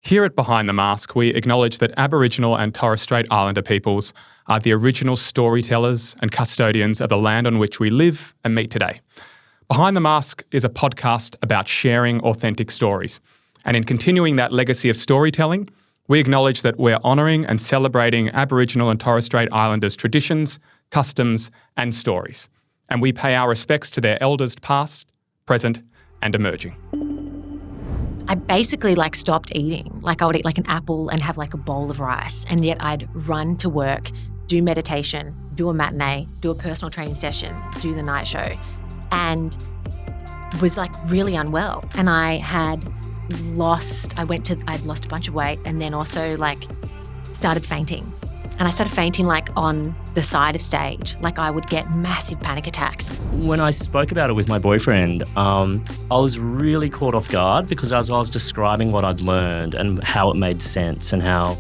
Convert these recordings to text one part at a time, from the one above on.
Here at Behind the Mask, we acknowledge that Aboriginal and Torres Strait Islander peoples are the original storytellers and custodians of the land on which we live and meet today. Behind the Mask is a podcast about sharing authentic stories. And in continuing that legacy of storytelling, we acknowledge that we're honouring and celebrating Aboriginal and Torres Strait Islanders' traditions, customs and stories. And we pay our respects to their elders past, present and emerging. I basically stopped eating. I would eat an apple and have a bowl of rice, and yet I'd run to work, do meditation, do a matinee, do a personal training session, do the night show, and was really unwell. And I'd lost a bunch of weight, and then also started fainting. And I started fainting on the side of stage. I would get massive panic attacks. When I spoke about it with my boyfriend, I was really caught off guard because as I was describing what I'd learned and how it made sense and how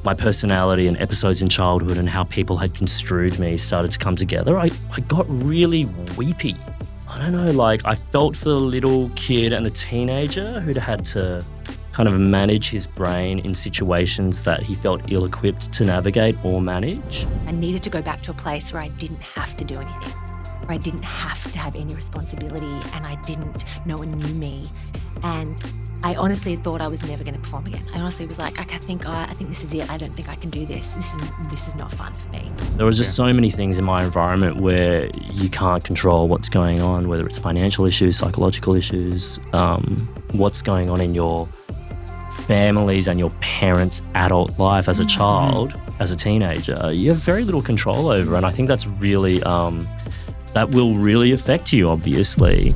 my personality and episodes in childhood and how people had construed me started to come together, I got really weepy. I don't know, I felt for the little kid and the teenager who'd had to kind of manage his brain in situations that he felt ill-equipped to navigate or manage. I needed to go back to a place where I didn't have to do anything, where I didn't have to have any responsibility, and no one knew me. And I honestly thought I was never going to perform again. I honestly was I think this is it. I don't think I can do this. This is not fun for me. There was just so many things in my environment where you can't control what's going on, whether it's financial issues, psychological issues, what's going on in your families and your parents' adult life as a child, as a teenager, you have very little control over. And I think that's really, that will really affect you, obviously.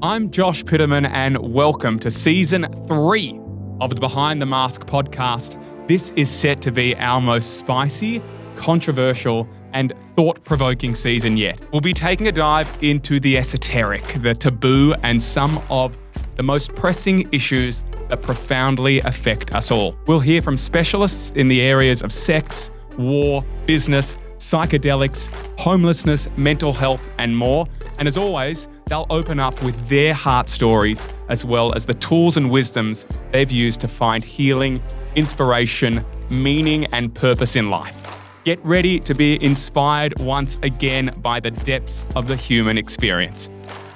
I'm Josh Pitterman and welcome to Season 3 of the Behind the Mask podcast. This is set to be our most spicy, controversial and thought-provoking season yet. We'll be taking a dive into the esoteric, the taboo, and some of the most pressing issues that profoundly affect us all. We'll hear from specialists in the areas of sex, war, business, psychedelics, homelessness, mental health, and more. And as always, they'll open up with their heart stories, as well as the tools and wisdoms they've used to find healing, inspiration, meaning, and purpose in life. Get ready to be inspired once again by the depths of the human experience.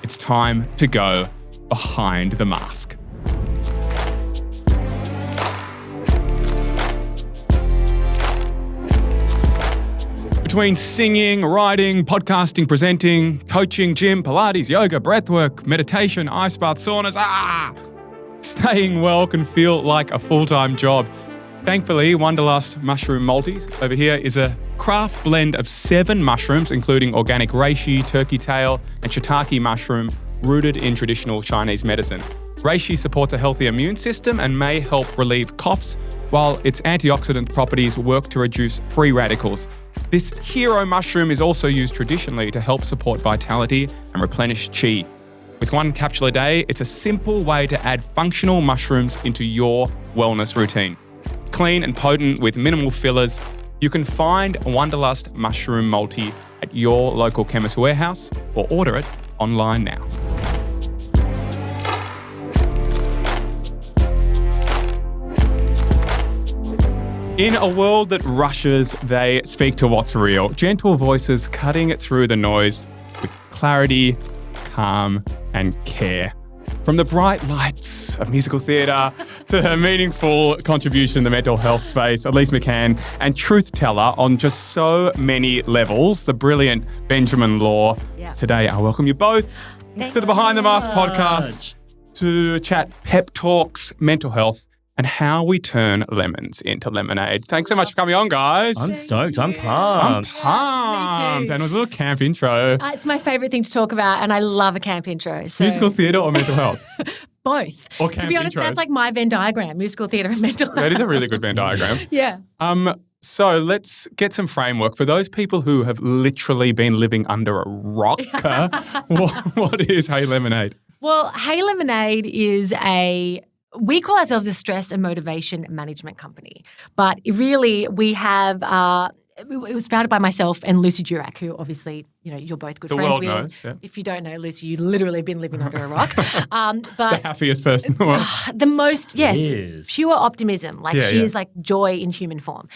It's time to go behind the mask. Between singing, writing, podcasting, presenting, coaching, gym, Pilates, yoga, breathwork, meditation, ice bath, saunas, staying well can feel like a full-time job. Thankfully, Wanderlust Mushroom Multis over here is a craft blend of 7 mushrooms, including organic reishi, turkey tail, and shiitake mushroom, rooted in traditional Chinese medicine. Reishi supports a healthy immune system and may help relieve coughs, while its antioxidant properties work to reduce free radicals. This hero mushroom is also used traditionally to help support vitality and replenish qi. With 1 capsule a day, it's a simple way to add functional mushrooms into your wellness routine. Clean and potent with minimal fillers, you can find Wanderlust Mushroom Multi at your local Chemist Warehouse or order it online now. In a world that rushes, they speak to what's real. Gentle voices cutting through the noise with clarity, calm, and care. From the bright lights of musical theatre to her meaningful contribution in the mental health space, Elise McCann, and truth teller on just so many levels, the brilliant Benjamin Law. Yeah. Today, I welcome you both to the Behind the Mask podcast to chat pep talks, mental health, and how we turn lemons into lemonade. Thanks so much for coming on, guys. I'm stoked. I'm pumped. I'm pumped. And it was a little camp intro. It's my favourite thing to talk about, and I love a camp intro. So. Musical theatre or mental health? Both. Or camp to be honest, intros. that's my Venn diagram, musical theatre and mental health. That is a really good Venn diagram. Yeah. So let's get some framework. For those people who have literally been living under a rock, what is Hey Lemonade? Well, Hey Lemonade is we call ourselves a stress and motivation management company, but really we have, it was founded by myself and Lucy Duran, who obviously, you're both good The friends world with. knows, yeah. If you don't know Lucy, you literally been living under a rock. The But happiest person in the world. the most, yes, Yes. pure optimism. Like she is like joy in human form.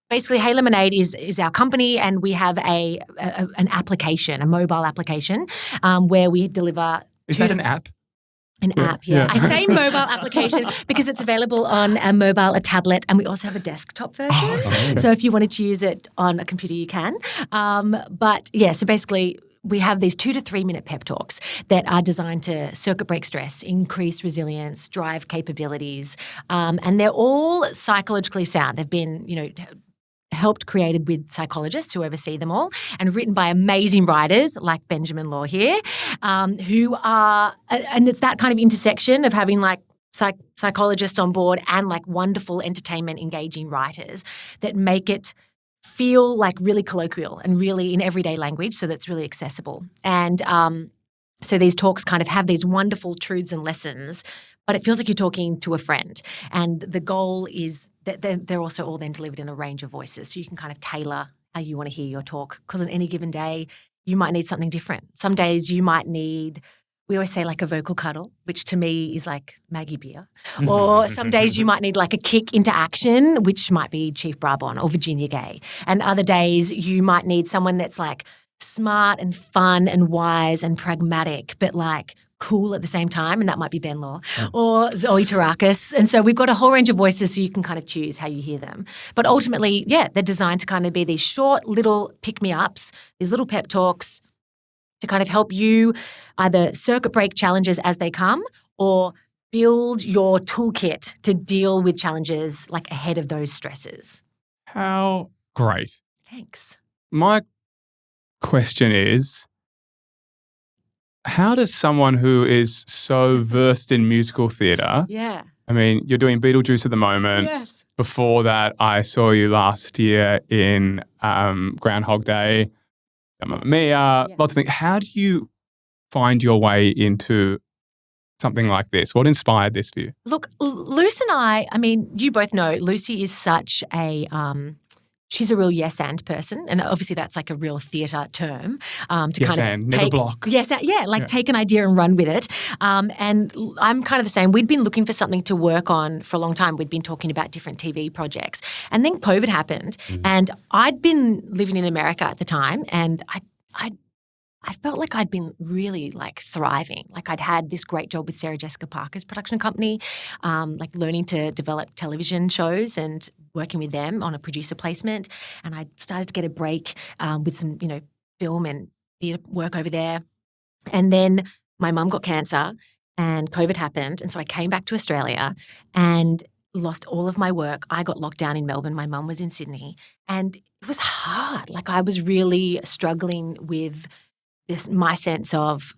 Basically, Hey Lemonade is our company, and we have an application, a mobile application, where we deliver. Is that an app? An app, yeah. Yeah. I say mobile application because it's available on a mobile, a tablet, and we also have a desktop version. okay. So if you wanted to use it on a computer, you can. But yeah, so basically we have these 2 to 3 minute pep talks that are designed to circuit break stress, increase resilience, drive capabilities, and they're all psychologically sound. They've been, created with psychologists who oversee them all and written by amazing writers like Benjamin Law here, who are, and it's that kind of intersection of having like psychologists on board and like wonderful entertainment engaging writers that make it feel like really colloquial and really in everyday language so that's really accessible. And so these talks kind of have these wonderful truths and lessons, but it feels like you're talking to a friend. And the goal is that they're also all then delivered in a range of voices. So you can kind of tailor how you want to hear your talk, because on any given day, you might need something different. Some days you might need, we always say like a vocal cuddle, which to me is like Maggie Beer. Or some days you might need like a kick into action, which might be Chief Brabon or Virginia Gay. And other days you might need someone that's like smart and fun and wise and pragmatic, but like cool at the same time, and that might be Ben Law or Zoe Tarakis. And so we've got a whole range of voices so you can kind of choose how you hear them. But ultimately, yeah, they're designed to kind of be these short little pick-me-ups, these little pep talks to kind of help you either circuit break challenges as they come or build your toolkit to deal with challenges like ahead of those stresses. How great. Thanks. My question is, how does someone who is so versed in musical theatre, Yeah. I mean, you're doing Beetlejuice at the moment. Yes. Before that, I saw you last year in Groundhog Day, Mamma Mia, lots of things. How do you find your way into something like this? What inspired this for you? Look, Lucy and I mean, you both know Lucy is such a she's a real yes and person, and obviously that's like a real theatre term to Yes kind of and, never block. Yes, take an idea and run with it. And I'm kind of the same. We'd been looking for something to work on for a long time. We'd been talking about different TV projects, and then COVID happened, and I'd been living in America at the time, and I felt like I'd been really like thriving. Like I'd had this great job with Sarah Jessica Parker's production company, like learning to develop television shows and working with them on a producer placement. And I started to get a break with some, film and theatre work over there. And then my mum got cancer and COVID happened. And so I came back to Australia and lost all of my work. I got locked down in Melbourne. My mum was in Sydney. And it was hard. Like I was really struggling with my sense of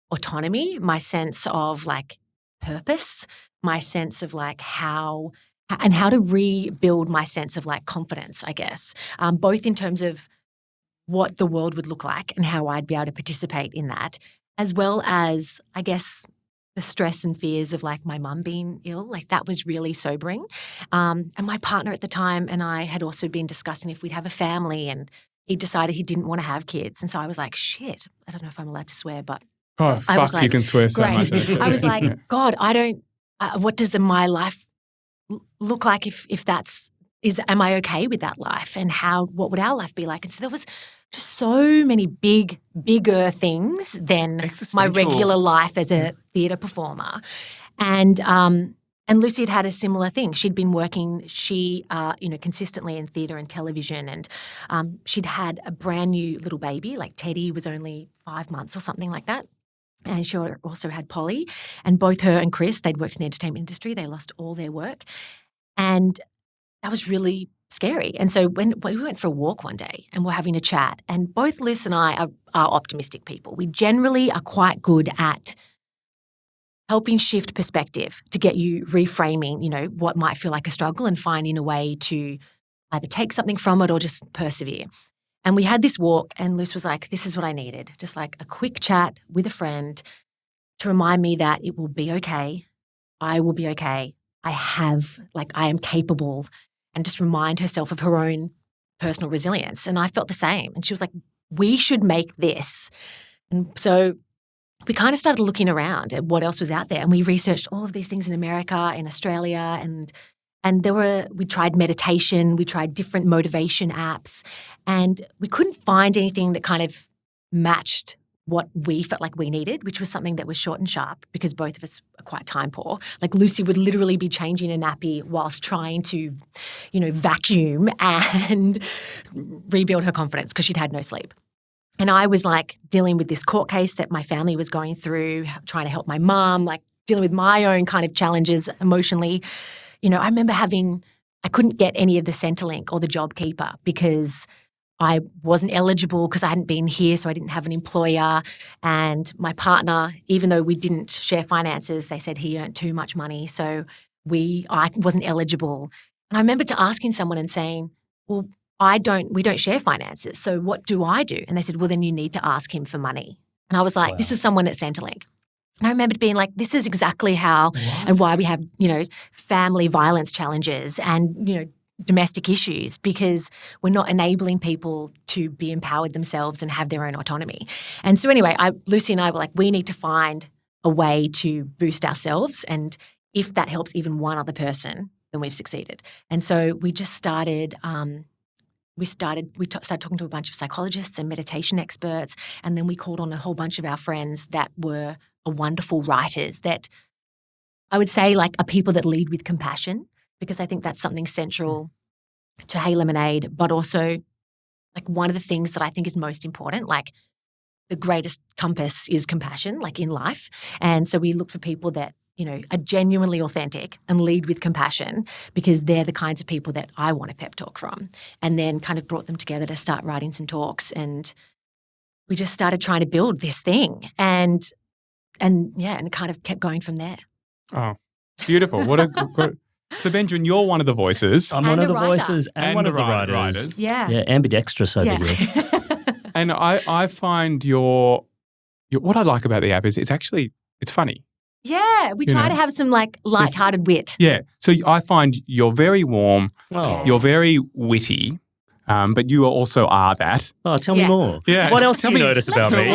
autonomy, my sense of like purpose, my sense of like how to rebuild my sense of like confidence, I guess, both in terms of what the world would look like and how I'd be able to participate in that, as well as, I guess, the stress and fears of like my mum being ill. Like that was really sobering. And my partner at the time and I had also been discussing if we'd have a family, and he decided he didn't want to have kids. And so I was like, shit, I don't know if I'm allowed to swear, but Oh, fuck, like, you can swear so great. much. Actually. I was like, God, I don't, what does my life look like if am I okay with that life? And what would our life be like? And so there was just so many bigger things than my regular life as a theatre performer. And Lucy had a similar thing. She'd been working, consistently in theatre and television, and she'd had a brand new little baby. Like Teddy was only 5 months or something like that. And she also had Polly. And both her and Chris, they'd worked in the entertainment industry. They lost all their work. And that was really scary. And so when we went for a walk one day and we're having a chat, and both Lucy and I are optimistic people. We generally are quite good at helping shift perspective to get you reframing, what might feel like a struggle and finding a way to either take something from it or just persevere. And we had this walk and Luce was like, this is what I needed, just like a quick chat with a friend to remind me that it will be okay. I will be okay. I am capable, and just remind herself of her own personal resilience. And I felt the same. And she was like, we should make this. And so we kind of started looking around at what else was out there. And we researched all of these things in America, in Australia, and we tried meditation, we tried different motivation apps, and we couldn't find anything that kind of matched what we felt like we needed, which was something that was short and sharp because both of us are quite time poor. Like Lucy would literally be changing a nappy whilst trying to, vacuum and rebuild her confidence because she'd had no sleep. And I was like dealing with this court case that my family was going through, trying to help my mum, like dealing with my own kind of challenges emotionally. I remember I couldn't get any of the Centrelink or the JobKeeper because I wasn't eligible because I hadn't been here, so I didn't have an employer. And my partner, even though we didn't share finances, they said he earned too much money, so I wasn't eligible. And I remember asking someone and saying, well, we don't share finances, so what do I do? And they said, well, then you need to ask him for money. And I was like, This is someone at Centrelink. And I remember being like, this is exactly how and why we have, family violence challenges and, domestic issues, because we're not enabling people to be empowered themselves and have their own autonomy. And so anyway, Lucy and I were like, we need to find a way to boost ourselves. And if that helps even one other person, then we've succeeded. And so we just started started talking to a bunch of psychologists and meditation experts, and then we called on a whole bunch of our friends that were wonderful writers that I would say like are people that lead with compassion, because I think that's something central to Hey Lemonade, but also like one of the things that I think is most important, like the greatest compass is compassion, like in life. And so we look for people that, are genuinely authentic and lead with compassion, because they're the kinds of people that I want a pep talk from. And then kind of brought them together to start writing some talks. And we just started trying to build this thing and it kind of kept going from there. Oh, it's beautiful. So Benjamin, you're one of the voices. I'm one of the voices and one of the writers. Yeah. Yeah, ambidextrous over here. And I find your what I like about the app is it's funny. Yeah, we try to have some like lighthearted wit. Yeah. So I find you're very warm, you're very witty, but you also are that. Oh, tell me more. Yeah. What else do you notice about me?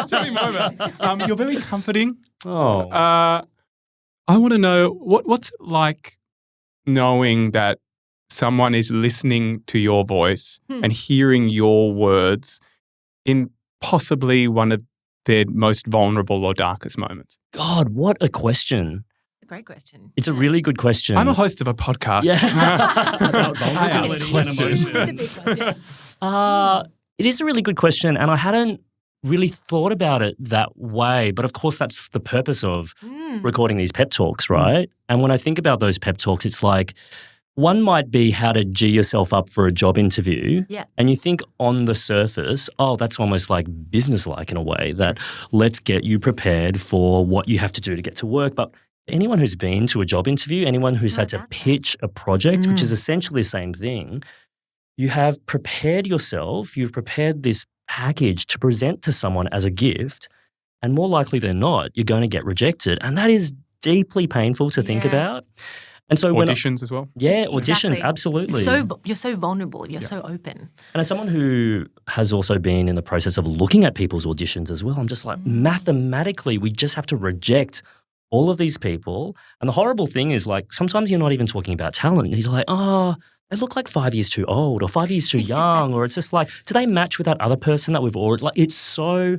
Tell me more about you're very comforting. Oh. I want to know what's it like knowing that someone is listening to your voice and hearing your words in possibly one of their most vulnerable or darkest moments? God, what a question. A great question. It's a really good question. I'm a host of a podcast. About vulnerability and emotions. It is a really good question, and I hadn't really thought about it that way. But of course, that's the purpose of recording these pep talks, right? And when I think about those pep talks, it's like one might be how to G yourself up for a job interview. Yeah. And you think on the surface, oh, that's almost like business-like in a way, that let's get you prepared for what you have to do to get to work. But anyone who's been to a job interview, anyone who's had to pitch a project, which is essentially the same thing, you have prepared yourself, you've prepared this package to present to someone as a gift, and more likely than not, you're going to get rejected. And that is deeply painful to think about. And so auditions as well? Yeah, auditions, absolutely. You're so vulnerable. You're so open. And as someone who has also been in the process of looking at people's auditions as well, I'm just like, mathematically, we just have to reject all of these people. And the horrible thing is, like, sometimes you're not even talking about talent. You're like, oh, they look like 5 years too old or 5 years too young. Or it's just like, do they match with that other person that we've already, like, it's so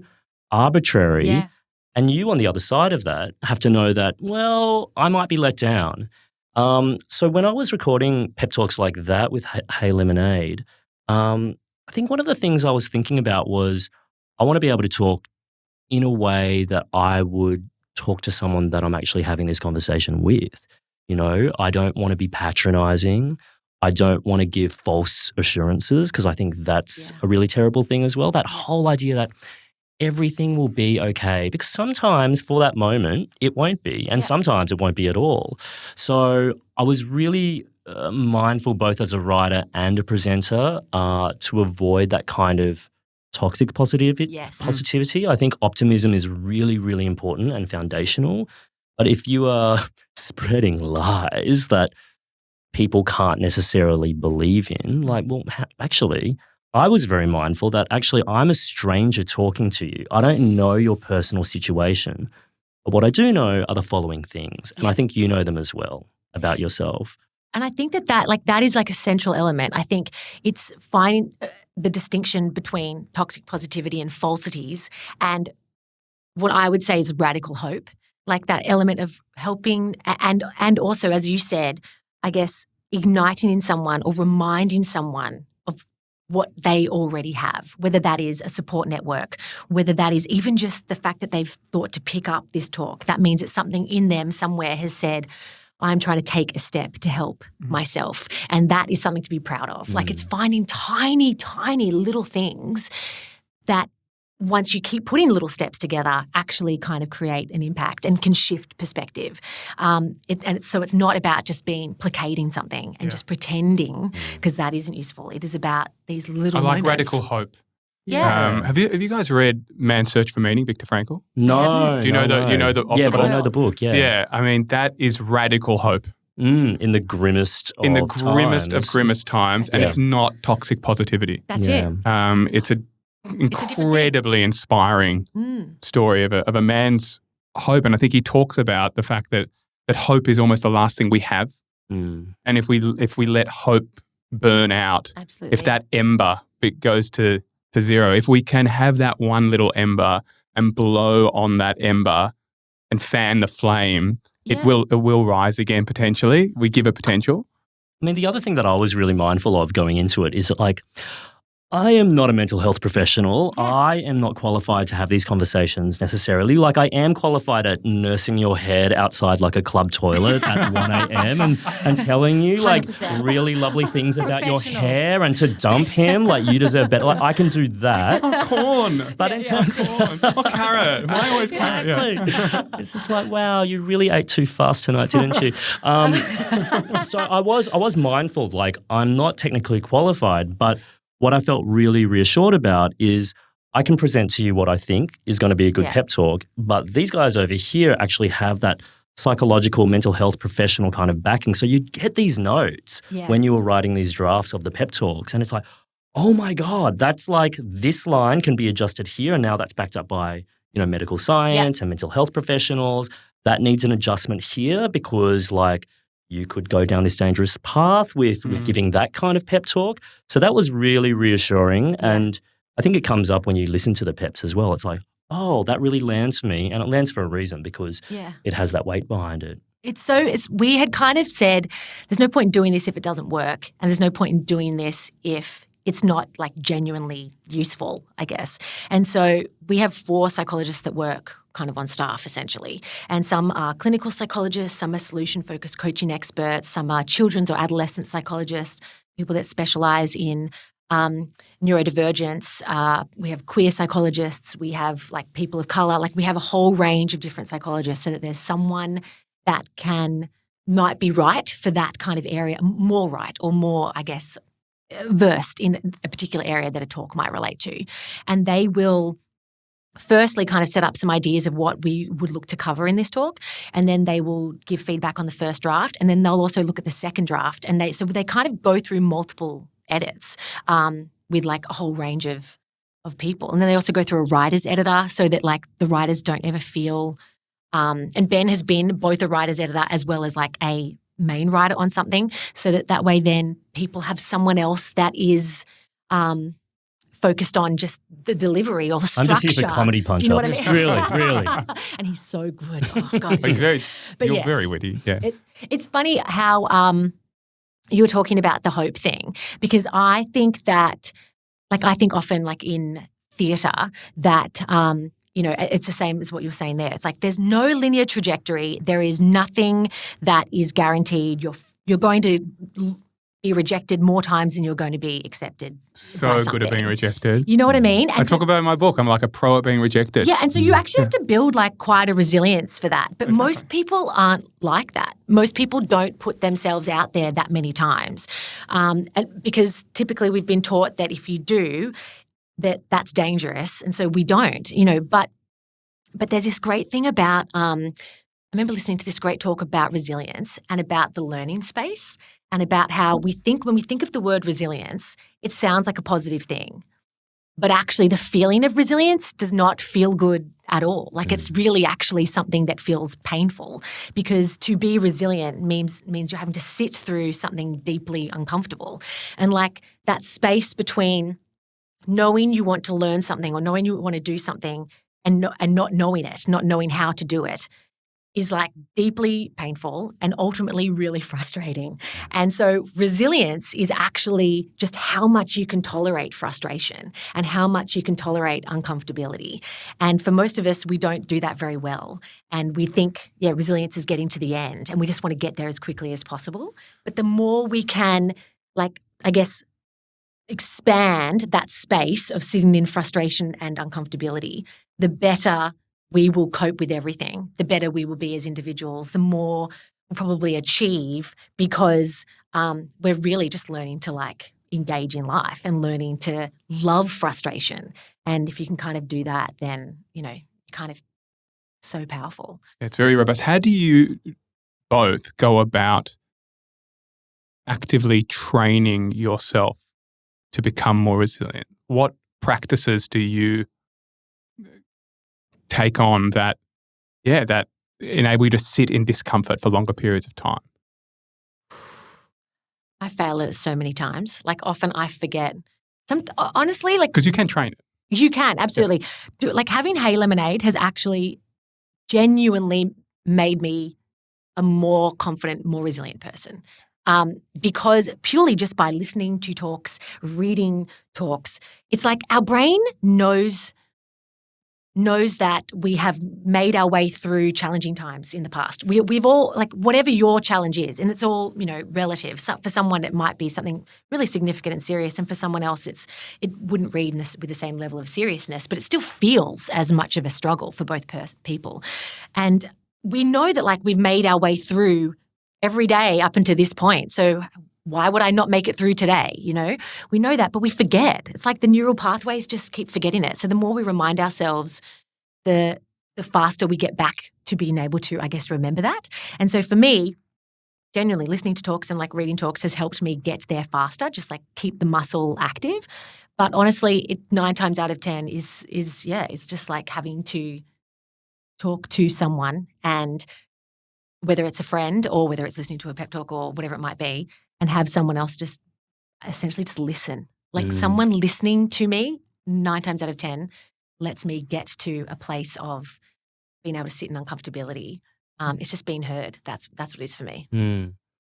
arbitrary. Yeah. And you on the other side of that have to know that, well, I might be let down. So when I was recording pep talks like that with Hey Lemonade, I think one of the things I was thinking about was I want to be able to talk in a way that I would talk to someone that I'm actually having this conversation with. I don't want to be patronizing. I don't want to give false assurances, because I think that's a really terrible thing as well. That whole idea that everything will be okay, because sometimes for that moment it won't be, and sometimes it won't be at all. So I was really mindful, both as a writer and a presenter, to avoid that kind of toxic positivity. I think optimism is really, really important and foundational. But if you are spreading lies that people can't necessarily believe in. Like, well, actually, I was very mindful that actually I'm a stranger talking to you. I don't know your personal situation. But what I do know are the following things. And I think you know them as well about yourself. And I think that is like a central element. I think it's finding the distinction between toxic positivity and falsities, and what I would say is radical hope, like that element of helping and also, as you said, I guess igniting in someone or reminding someone of what they already have, whether that is a support network, whether that is even just the fact that they've thought to pick up this talk. That means it's something in them somewhere has said, I'm trying to take a step to help myself. And that is something to be proud of. Like it's finding tiny, tiny little things that once you keep putting little steps together, actually kind of create an impact and can shift perspective. So it's not about just placating something and just pretending, because that isn't useful. It is about these little moments. I like radical hope. Yeah. Have you guys read Man's Search for Meaning, Viktor Frankl? No. Do you know the Yeah, but I know the book, yeah. Yeah, I mean, that is radical hope. In the grimmest of grimmest times, and it's not toxic positivity. That's it. It's an incredibly inspiring story of a man's hope, and I think he talks about the fact that hope is almost the last thing we have, and if we let hope burn out, absolutely, if that ember goes to zero, if we can have that one little ember and blow on that ember and fan the flame, it will rise again potentially. We give it potential. I mean, the other thing that I was really mindful of going into it is like, I am not a mental health professional. Yeah. I am not qualified to have these conversations necessarily. Like I am qualified at nursing your head outside like a club toilet at 1 a.m. and telling you like 100%. Really lovely things about your hair and to dump him, like you deserve better. Like I can do that. Corn. But in terms of carrot. Why always carrot? Yeah. It's just like, wow, you really ate too fast tonight, didn't you? So I was mindful, like I'm not technically qualified, but what I felt really reassured about is I can present to you what I think is going to be a good pep talk, but these guys over here actually have that psychological mental health professional kind of backing. So you get these notes when you were writing these drafts of the pep talks, and it's like, oh my God, that's like this line can be adjusted here, and now that's backed up by medical science and mental health professionals. That needs an adjustment here because like you could go down this dangerous path with giving that kind of pep talk. So that was really reassuring. And I think it comes up when you listen to the peps as well. It's like, oh, that really lands for me. And it lands for a reason because it has that weight behind it. We had kind of said there's no point in doing this if it doesn't work. And there's no point in doing this if it's not like genuinely useful, I guess. And so we have 4 psychologists that work kind of on staff essentially. And some are clinical psychologists, some are solution-focused coaching experts, some are children's or adolescent psychologists, people that specialize in neurodivergence. We have queer psychologists. We have like people of color. Like we have a whole range of different psychologists so that there's someone that might be right for that kind of area, more right or more, I guess, versed in a particular area that a talk might relate to. And they will firstly kind of set up some ideas of what we would look to cover in this talk, and then they will give feedback on the first draft, and then they'll also look at the second draft. And so they kind of go through multiple edits with like a whole range of people. And then they also go through a writer's editor so that like the writers don't ever feel and Ben has been both a writer's editor as well as like a main writer on something, so that way then people have someone else that is focused on just the delivery or the structure. I'm just here for comedy punch-ups. You know what I mean? Really. And he's so good. Oh, God. You're very witty. Yeah. It's funny how you were talking about the hope thing, because I think that, like, I think often like in theatre that it's the same as what you were saying there. It's like there's no linear trajectory. There is nothing that is guaranteed. You're going to be rejected more times than you're going to be accepted. So good at being rejected. You know what I mean? And I talk about it in my book. I'm like a pro at being rejected. Yeah, and so you actually have to build like quite a resilience for that. But most people aren't like that. Most people don't put themselves out there that many times, and because typically we've been taught that if you do, that's dangerous, and so we don't, but there's this great thing about remember listening to this great talk about resilience and about the learning space and about how when we think of the word resilience, it sounds like a positive thing. But actually the feeling of resilience does not feel good at all. Like it's really actually something that feels painful, because to be resilient means you're having to sit through something deeply uncomfortable. And like that space between knowing you want to learn something or knowing you want to do something and not knowing it, not knowing how to do it, is like deeply painful and ultimately really frustrating. And so resilience is actually just how much you can tolerate frustration and how much you can tolerate uncomfortability. And for most of us, we don't do that very well. And we think, resilience is getting to the end and we just want to get there as quickly as possible. But the more we can, expand that space of sitting in frustration and uncomfortability, the better we will cope with everything, the better we will be as individuals, the more we'll probably achieve, because we're really just learning to engage in life and learning to love frustration. And if you can kind of do that, then, kind of so powerful. It's very robust. How do you both go about actively training yourself to become more resilient? What practices do you take on that enable you to sit in discomfort for longer periods of time? I fail at it so many times. Often I forget. Honestly, because you can train it. You can, absolutely. Having Hey Lemonade has actually genuinely made me a more confident, more resilient person. Because purely just by listening to talks, reading talks, it's like our brain knows that we have made our way through challenging times in the past. We've all, whatever your challenge is, and it's all, relative. So for someone, it might be something really significant and serious, and for someone else, it wouldn't read with the same level of seriousness, but it still feels as much of a struggle for both people. And we know that, we've made our way through every day up until this point. So why would I not make it through today? We know that, but we forget. It's like the neural pathways just keep forgetting it. So the more we remind ourselves, the faster we get back to being able to, remember that. And so for me, genuinely listening to talks and reading talks has helped me get there faster, just keep the muscle active. But honestly, 9 times out of 10 is just having to talk to someone, and whether it's a friend or whether it's listening to a pep talk or whatever it might be, and have someone else just essentially just listen. Someone listening to me 9 times out of 10 lets me get to a place of being able to sit in uncomfortability. It's just being heard. That's what it is for me.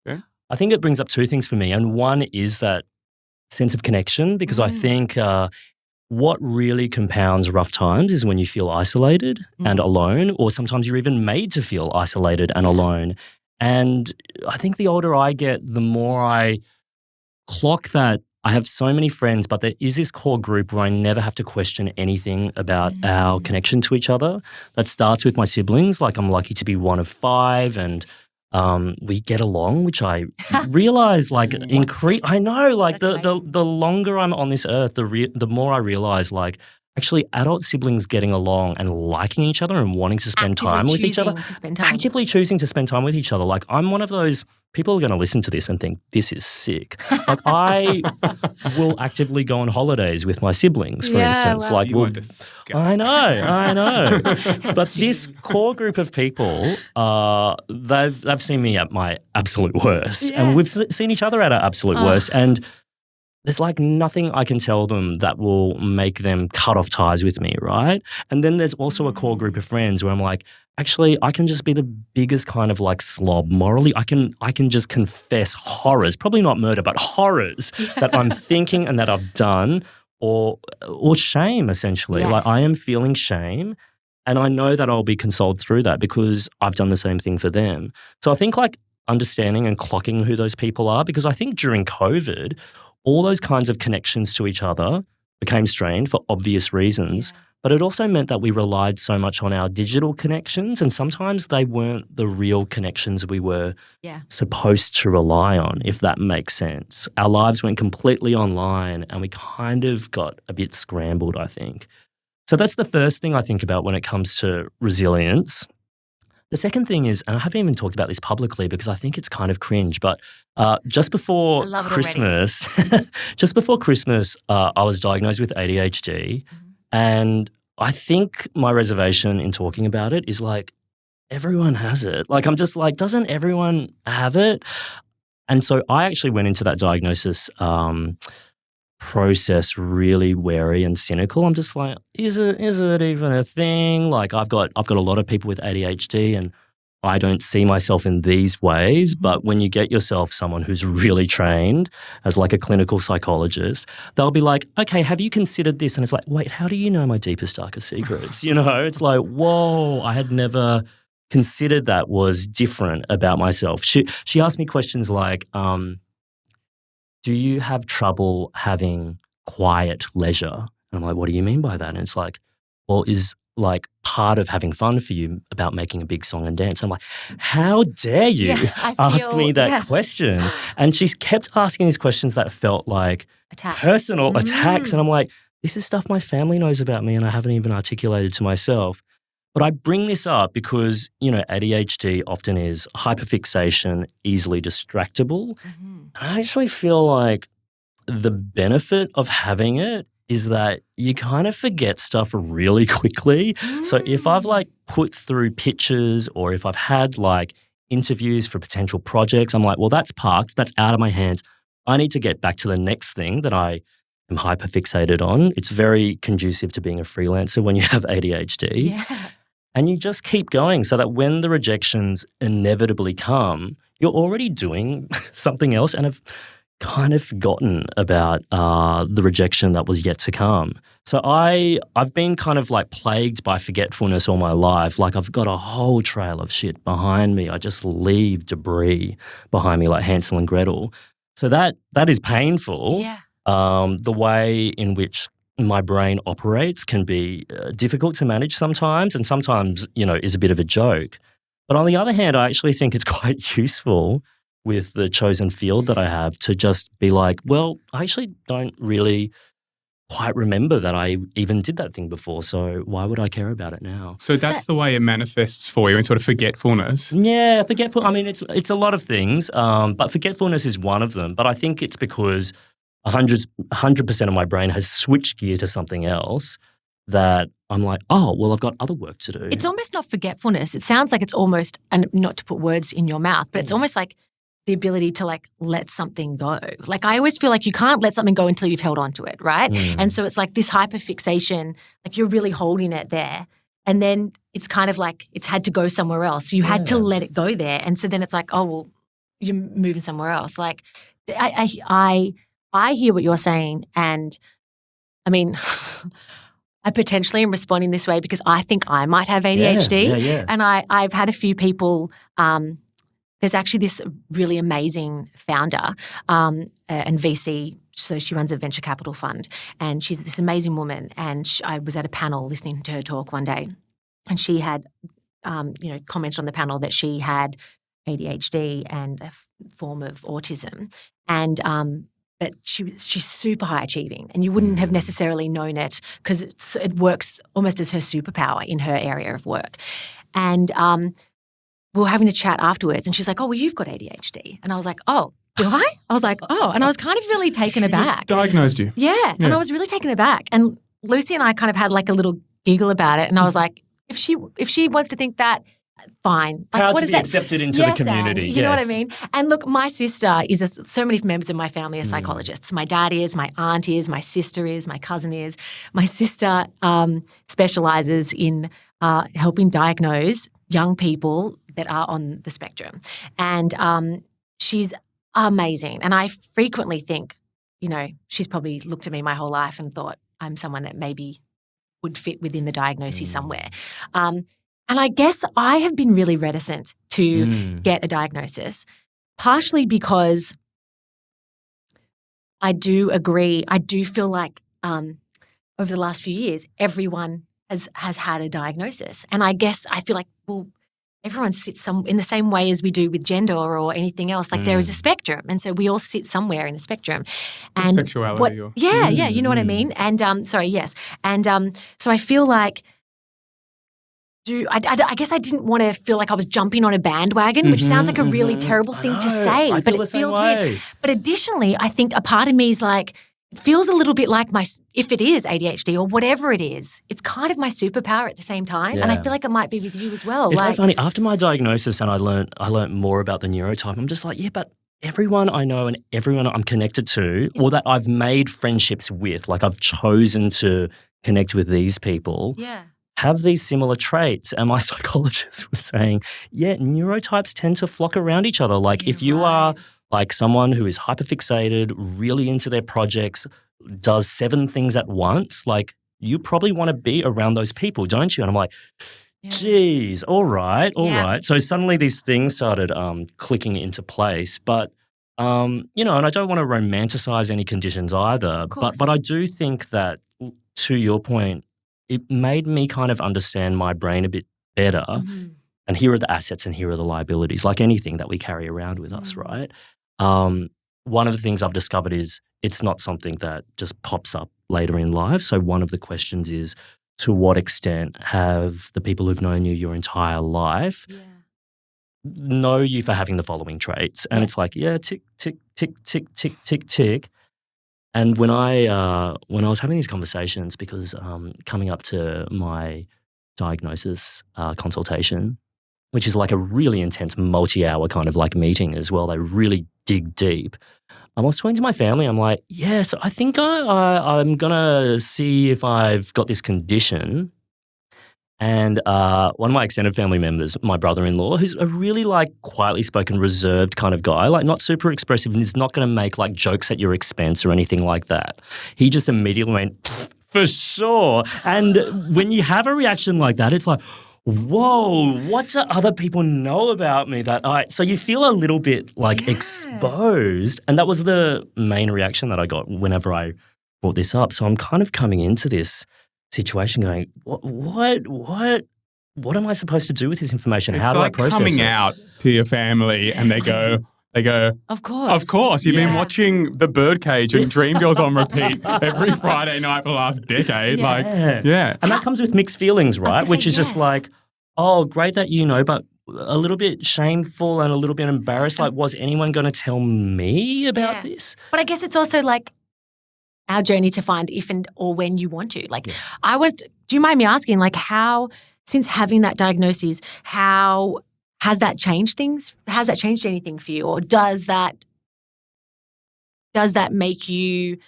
Yeah. I think it brings up 2 things for me. And one is that sense of connection, because I think what really compounds rough times is when you feel isolated and alone, or sometimes you're even made to feel isolated and alone. And I think the older I get, the more I clock that I have so many friends, but there is this core group where I never have to question anything about our connection to each other. That starts with my siblings. I'm lucky to be one of 5, and we get along, which I realize I know, the longer I'm on this earth, the more I realize actually adult siblings getting along and liking each other and wanting to spend time with each other. Actively choosing to spend time with each other. I'm one of those people are going to listen to this and think, this is sick. I will actively go on holidays with my siblings, for instance. You are disgusting. I know. But this core group of people, they've seen me at my absolute worst. Yeah. And we've seen each other at our absolute worst. And there's nothing I can tell them that will make them cut off ties with me, right? And then there's also a core group of friends where I'm actually, I can just be the biggest kind of slob morally. I can just confess horrors, probably not murder, but horrors that I'm thinking and that I've done, or shame, essentially. Yes. I am feeling shame, and I know that I'll be consoled through that because I've done the same thing for them. So I think understanding and clocking who those people are, because I think during COVID, all those kinds of connections to each other became strained for obvious reasons, but it also meant that we relied so much on our digital connections, and sometimes they weren't the real connections we were supposed to rely on, if that makes sense. Our lives went completely online and we kind of got a bit scrambled, I think. So that's the first thing I think about when it comes to resilience. The second thing is, and I haven't even talked about this publicly because I think it's kind of cringe, but just before Christmas, I was diagnosed with ADHD, and I think my reservation in talking about it is like, everyone has it. Like, I'm just like, doesn't everyone have it? And so I actually went into that diagnosis process really wary and cynical. I'm just like, is it even a thing? Like, I've got a lot of people with ADHD, and I don't see myself in these ways. But when you get yourself someone who's really trained as like a clinical psychologist, they'll be like, okay, have you considered this? And it's like, wait, how do you know my deepest, darkest secrets? You know, it's like, whoa, I had never considered that was different about myself. She asked me questions like, do you have trouble having quiet leisure? And I'm like, what do you mean by that? And it's like, well, is like part of having fun for you about making a big song and dance? I'm like, how dare you ask me that question? And she kept asking these questions that felt like personal attacks. And I'm like, this is stuff my family knows about me and I haven't even articulated to myself. But I bring this up because, you know, ADHD often is hyperfixation, easily distractible. And I actually feel like the benefit of having it is that you kind of forget stuff really quickly. So if I've like put through pitches or if I've had like interviews for potential projects, I'm like, well, that's parked, that's out of my hands. I need to get back to the next thing that I am hyperfixated on. It's very conducive to being a freelancer when you have ADHD. Yeah. And you just keep going so that when the rejections inevitably come, you're already doing something else and have kind of forgotten about the rejection that was yet to come. So I've been kind of like plagued by forgetfulness all my life. Like I've got a whole trail of shit behind me. I just leave debris behind me like Hansel and Gretel. So that is painful. Yeah. The way in which my brain operates can be difficult to manage sometimes, and sometimes, you know, is a bit of a joke. But on the other hand, I actually think it's quite useful with the chosen field that I have to just be like, well, I actually don't really quite remember that I even did that thing before, so why would I care about it now? So that's the way it manifests for you in sort of forgetfulness. Yeah, I mean, it's a lot of things, but forgetfulness is one of them. But I think it's because 100% of my brain has switched gear to something else that I'm like, oh, well, I've got other work to do. It's almost not forgetfulness. It sounds like it's almost, and not to put words in your mouth, but it's almost like the ability to like let something go. Like I always feel like you can't let something go until you've held on to it, right? And so it's like this hyperfixation, like you're really holding it there. And then it's kind of like it's had to go somewhere else. You had to let it go there. And so then it's like, oh, well, you're moving somewhere else. Like I hear what you're saying, and I mean, I potentially am responding this way because I think I might have ADHD. Yeah. And I've had a few people, there's actually this really amazing founder and VC, so she runs a venture capital fund, and she's this amazing woman. And I was at a panel listening to her talk one day, and she had, commented on the panel that she had ADHD and a form of autism, and but she's super high achieving, and you wouldn't have necessarily known it because it works almost as her superpower in her area of work. And we were having a chat afterwards, and she's like, "Oh, well, you've got ADHD," and I was like, "Oh, do I?" I was like, "Oh," and I was kind of really taken aback. Just diagnosed you. Yeah, and I was really taken aback. And Lucy and I kind of had like a little giggle about it, and I was like, "If she wants to think that." Fine. Like, Proud what to is be that? accepted into the community. You know what I mean? And look, my sister is so many members of my family are psychologists. My dad is, my aunt is, my sister is, my cousin is. My sister specializes in helping diagnose young people that are on the spectrum. And she's amazing. And I frequently think, you know, she's probably looked at me my whole life and thought I'm someone that maybe would fit within the diagnosis somewhere. And I guess I have been really reticent to get a diagnosis, partially because I do agree. I do feel like over the last few years, everyone has had a diagnosis. And I guess I feel like, well, everyone sits in the same way as we do with gender or anything else. Like there is a spectrum. And so we all sit somewhere in the spectrum. And sexuality. Yeah, you know what I mean? And And so I feel like I guess I didn't want to feel like I was jumping on a bandwagon, which sounds like a really terrible thing to say, but it feels weird. But additionally, I think a part of me is like, it feels a little bit like if it is ADHD or whatever it is, it's kind of my superpower at the same time. Yeah. And I feel like it might be with you as well. It's so funny. After my diagnosis and I learned more about the neurotype, I'm just like, yeah, but everyone I know and everyone I'm connected to or that I've made friendships with, like I've chosen to connect with these people. Yeah. Have these similar traits. And my psychologist was saying, yeah, neurotypes tend to flock around each other. Like if you are like someone who is hyperfixated, really into their projects, does 7 things at once, like you probably want to be around those people, don't you? And I'm like, geez, all right. So suddenly these things started clicking into place. But, and I don't want to romanticize any conditions either. But I do think that, to your point, it made me kind of understand my brain a bit better. Mm-hmm. And here are the assets and here are the liabilities, like anything that we carry around with us, right? One of the things I've discovered is it's not something that just pops up later in life. So one of the questions is, to what extent have the people who've known you your entire life know you for having the following traits? And it's like, tick, tick, tick, tick, tick, tick, tick. And when I was having these conversations, because coming up to my diagnosis consultation, which is like a really intense multi-hour kind of like meeting as well, they really dig deep. I was talking to my family. I'm like, so I think I'm going to see if I've got this condition. And one of my extended family members, my brother-in-law, who's a really like quietly spoken, reserved kind of guy, like not super expressive and is not going to make like jokes at your expense or anything like that. He just immediately went, for sure. And when you have a reaction like that, it's like, whoa, what do other people know about me so you feel a little bit like exposed. And that was the main reaction that I got whenever I brought this up. So I'm kind of coming into this situation going, what am I supposed to do with this information? How do I process it? It's like coming out to your family and they go, of course. You've been watching The Birdcage and Dreamgirls on repeat every Friday night for the last decade. And that comes with mixed feelings, right? Which is just like, oh, great that you know, but a little bit shameful and a little bit embarrassed. Like, was anyone going to tell me about this? But I guess it's also like our journey to find if and or when you want to. Like, do you mind me asking, like, how, since having that diagnosis, how has that changed things? Has that changed anything for you? Or does that make you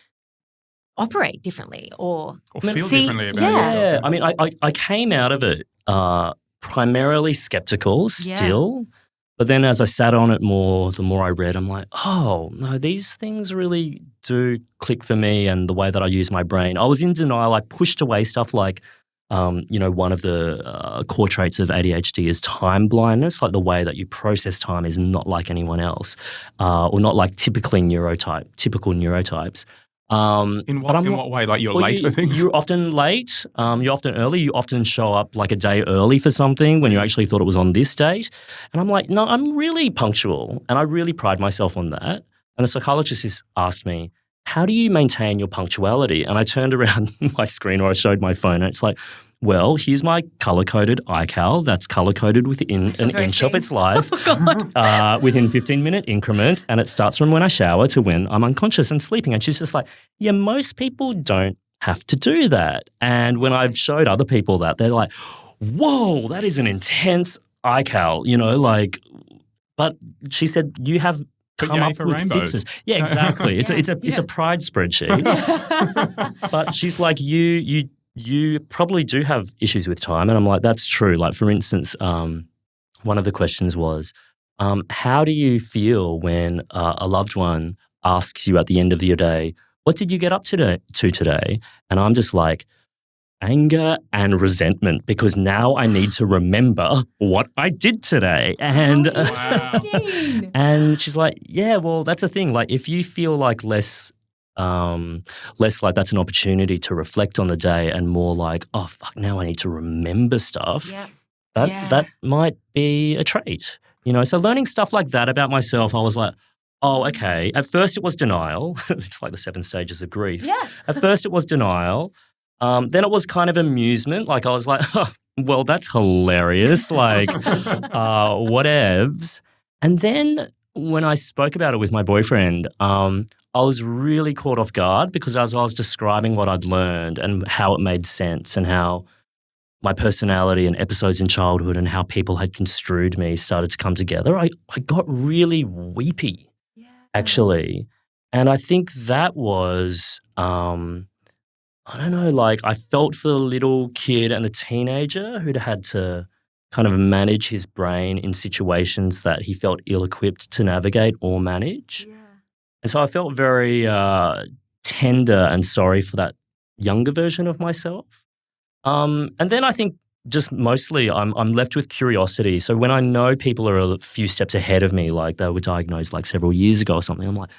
operate differently or feel differently about yourself? Yeah. I mean, I came out of it primarily skeptical still. But then as I sat on it more, the more I read, I'm like, oh, no, these things really do click for me and the way that I use my brain. I was in denial. I pushed away stuff like, one of the core traits of ADHD is time blindness, like the way that you process time is not like anyone else or not like typical neurotypes. In what way? Like you're late for things? You're often late. You're often early. You often show up like a day early for something when you actually thought it was on this date. And I'm like, no, I'm really punctual. And I really pride myself on that. And the psychologist asked me, how do you maintain your punctuality? And I turned around my screen or I showed my phone and it's like, well, here's my color-coded iCal that's color-coded within an inch of its life within 15-minute increments, and it starts from when I shower to when I'm unconscious and sleeping. And she's just like, yeah, most people don't have to do that. And when I've showed other people that, they're like, whoa, that is an intense iCal, but she said, you have come up with rainbows. Fixes. Yeah, exactly. It's a pride spreadsheet. But she's like, you probably do have issues with time. And I'm like, that's true. Like, for instance, one of the questions was, how do you feel when a loved one asks you at the end of your day, what did you get up to today? And I'm just like, anger and resentment, because now I need to remember what I did today. And and she's like, yeah, well, that's the thing. Like, if you feel like less like that's an opportunity to reflect on the day and more like, oh, fuck, now I need to remember stuff, that might be a trait. So learning stuff like that about myself, I was like, oh, okay. At first it was denial. It's like the 7 stages of grief. Yeah. At first it was denial. Then it was kind of amusement. Like I was like, oh, well, that's hilarious. Like, whatevs. And then when I spoke about it with my boyfriend, I was really caught off guard because as I was describing what I'd learned and how it made sense and how my personality and episodes in childhood and how people had construed me started to come together, I got really weepy, actually. And I think that was, I don't know, like I felt for the little kid and the teenager who'd had to kind of manage his brain in situations that he felt ill-equipped to navigate or manage. Yeah. And so I felt very tender and sorry for that younger version of myself. And then I think just mostly I'm left with curiosity. So when I know people are a few steps ahead of me, like they were diagnosed like several years ago or something, I'm like,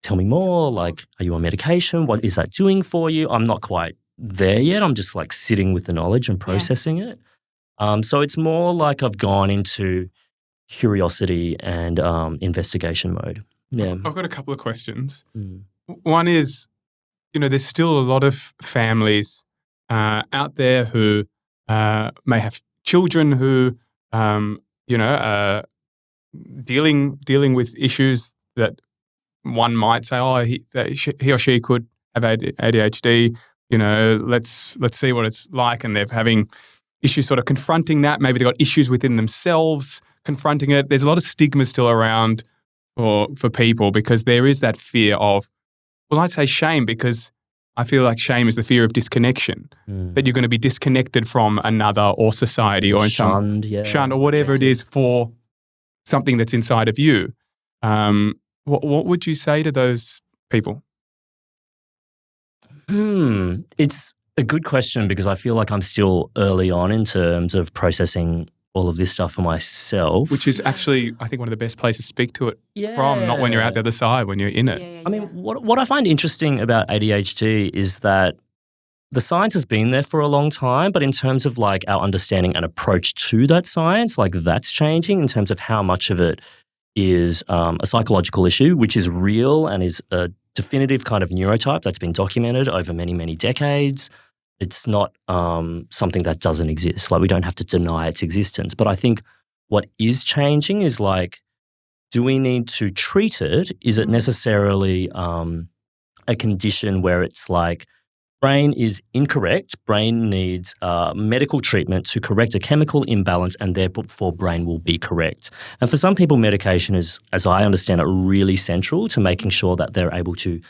tell me more. Like, are you on medication? What is that doing for you? I'm not quite there yet. I'm just like sitting with the knowledge and processing it. So it's more like I've gone into curiosity and investigation mode. Yeah. I've got a couple of questions. One is, there's still a lot of families out there who may have children who, dealing with issues that one might say, he or she could have ADHD. Let's see what it's like, and they're having issues sort of confronting that. Maybe they've got issues within themselves confronting it. There's a lot of stigma still around for people because there is that fear of, well, I'd say shame, because I feel like shame is the fear of disconnection, that you're going to be disconnected from another or society or shunned or whatever it is for something that's inside of you. What would you say to those people? It's a good question because I feel like I'm still early on in terms of processing all of this stuff for myself. Which is actually, I think, one of the best places to speak to it from, not when you're out the other side, when you're in it. I mean, what I find interesting about ADHD is that the science has been there for a long time, but in terms of like our understanding and approach to that science, like that's changing in terms of how much of it is a psychological issue, which is real and is a definitive kind of neurotype that's been documented over many, many decades. It's not something that doesn't exist. Like we don't have to deny its existence. But I think what is changing is like, do we need to treat it? Is it necessarily a condition where it's like brain is incorrect, brain needs medical treatment to correct a chemical imbalance and therefore brain will be correct? And for some people, medication is, as I understand it, really central to making sure that they're able to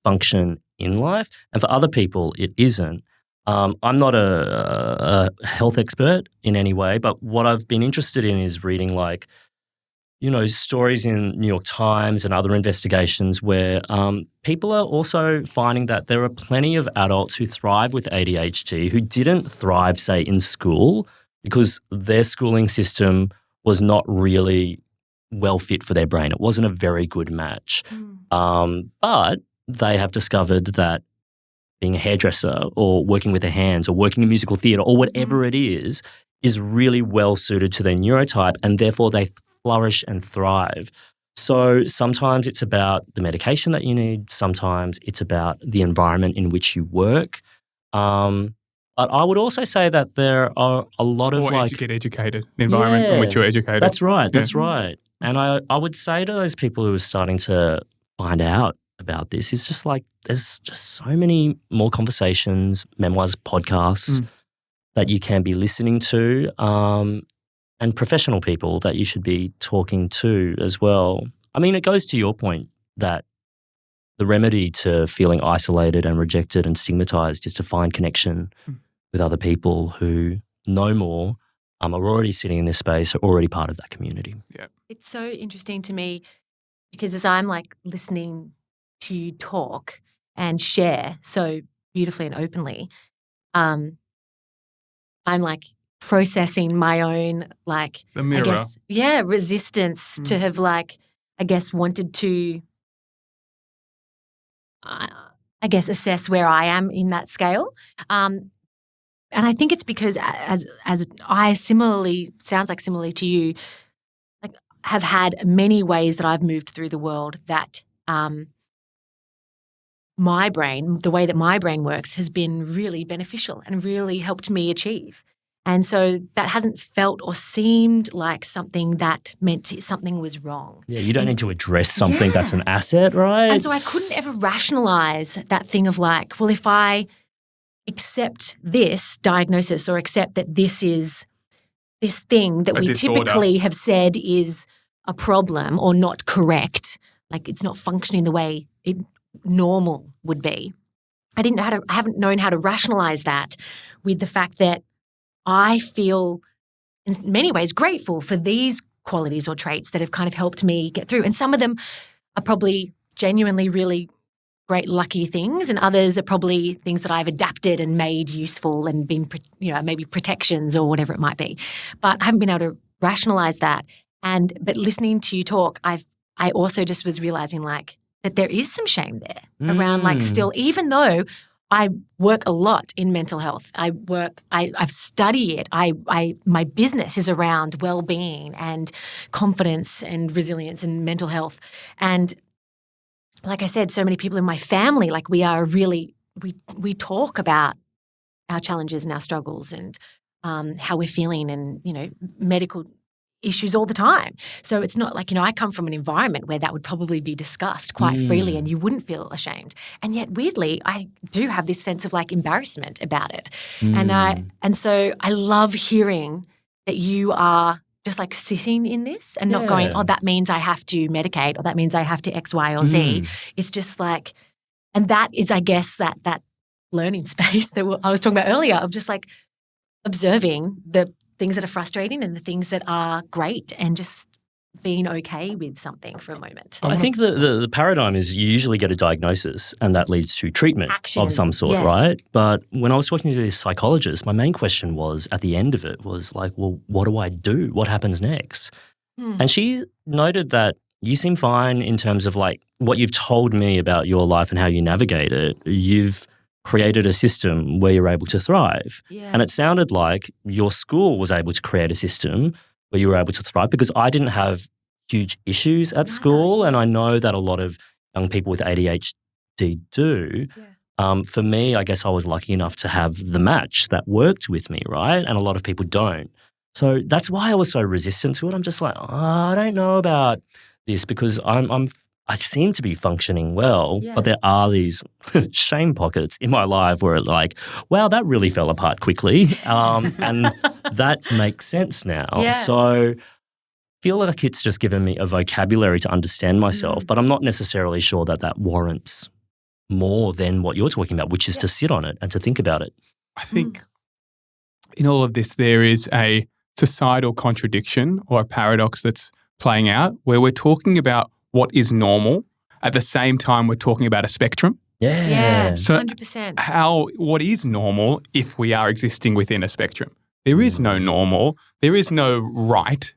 function in life. And for other people, it isn't. I'm not a health expert in any way, but what I've been interested in is reading like, stories in New York Times and other investigations where people are also finding that there are plenty of adults who thrive with ADHD who didn't thrive, say, in school because their schooling system was not really well fit for their brain. It wasn't a very good match. But they have discovered that being a hairdresser or working with their hands or working in musical theatre or whatever it is really well suited to their neurotype, and therefore they flourish and thrive. So sometimes it's about the medication that you need. Sometimes it's about the environment in which you work. But I would also say that there are a lot of get educated, the environment in which you're educated. That's right. That's right. And I would say to those people who are starting to find out about this, is just like there's just so many more conversations, memoirs, podcasts that you can be listening to, and professional people that you should be talking to as well. I mean, it goes to your point that the remedy to feeling isolated and rejected and stigmatized is to find connection with other people who know more, are already sitting in this space, are already part of that community. Yeah. It's so interesting to me because as I'm like listening to you talk and share so beautifully and openly, I'm like processing my own like, I guess, resistance to have like, I guess, wanted to, I guess, assess where I am in that scale. And I think it's because as I similarly to you, like have had many ways that I've moved through the world that my brain, the way that my brain works has been really beneficial and really helped me achieve. And so that hasn't felt or seemed like something that meant something was wrong. Yeah, you don't need to address something that's an asset, right? And so I couldn't ever rationalize that thing of like, well, if I accept this diagnosis or accept that this is this thing that we disorder. typically have said is a problem or not correct, like it's not functioning the way it normal would be. I haven't known how to rationalize that with the fact that I feel in many ways grateful for these qualities or traits that have kind of helped me get through. And some of them are probably genuinely really great, lucky things, and others are probably things that I've adapted and made useful and been, maybe protections or whatever it might be. But I haven't been able to rationalize that. But listening to you talk, I also just was realizing like that there is some shame there around like still, even though I work a lot in mental health. I've studied it. My business is around well-being and confidence and resilience and mental health. And like I said, so many people in my family, like we talk about our challenges and our struggles and how we're feeling and, medical issues all the time. So it's not like, I come from an environment where that would probably be discussed quite freely and you wouldn't feel ashamed. And yet weirdly, I do have this sense of like embarrassment about it. And so I love hearing that you are just like sitting in this and not going, oh, that means I have to medicate or that means I have to X, Y, or Z. It's just like, and that is, I guess, that learning space that I was talking about earlier of just like observing the things that are frustrating and the things that are great and just being okay with something for a moment. I think the paradigm is you usually get a diagnosis and that leads to treatment of some sort, right? But when I was talking to this psychologist, my main question was at the end of it was like, well, what do I do? What happens next? And she noted that you seem fine in terms of like what you've told me about your life and how you navigate it. You've created a system where you're able to thrive. Yeah. And it sounded like your school was able to create a system where you were able to thrive because I didn't have huge issues at school, and I know that a lot of young people with ADHD do. Yeah. For me, I guess I was lucky enough to have the match that worked with me, right? And a lot of people don't. So that's why I was so resistant to it. I'm just like, I don't know about this because I seem to be functioning well, but there are these shame pockets in my life where it's like, wow, that really fell apart quickly. And that makes sense now. Yeah. So I feel like it's just given me a vocabulary to understand myself, but I'm not necessarily sure that warrants more than what you're talking about, which is to sit on it and to think about it. I think in all of this, there is a societal contradiction or a paradox that's playing out where we're talking about what is normal. At the same time, we're talking about a spectrum. Yeah, so 100%. What is normal if we are existing within a spectrum? There is no normal. There is no right.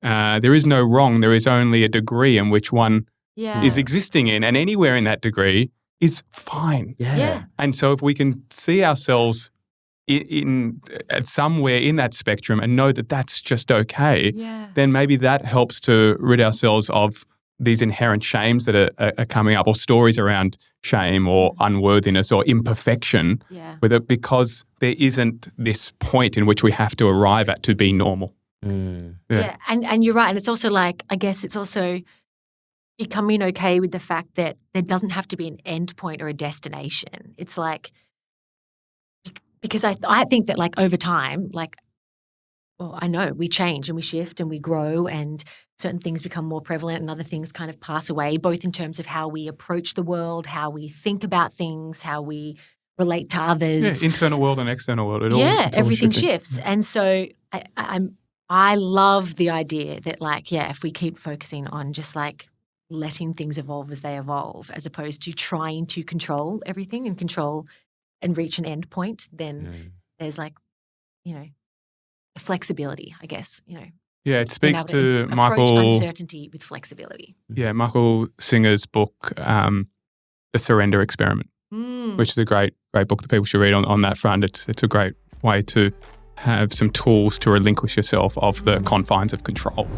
There is no wrong. There is only a degree in which one is existing in, and anywhere in that degree is fine. Yeah. And so if we can see ourselves in somewhere in that spectrum and know that that's just okay, then maybe that helps to rid ourselves of these inherent shames that are coming up, or stories around shame or unworthiness or imperfection, with it, because there isn't this point in which we have to arrive at to be normal. Yeah, and you're right. And it's also like, I guess it's also becoming okay with the fact that there doesn't have to be an end point or a destination. It's like, because I think that like over time, like, well, I know we change and we shift and we grow and certain things become more prevalent and other things kind of pass away, both in terms of how we approach the world, how we think about things, how we relate to others. Yeah, internal world and external world. Everything shifts. And so I love the idea that like, if we keep focusing on just like letting things evolve as they evolve, as opposed to trying to control everything and control and reach an end point, then there's like, flexibility, I guess, Yeah, it speaks to approach Michael uncertainty with flexibility. Yeah, Michael Singer's book, The Surrender Experiment, which is a great book that people should read on that front. It's a great way to have some tools to relinquish yourself of the confines of control.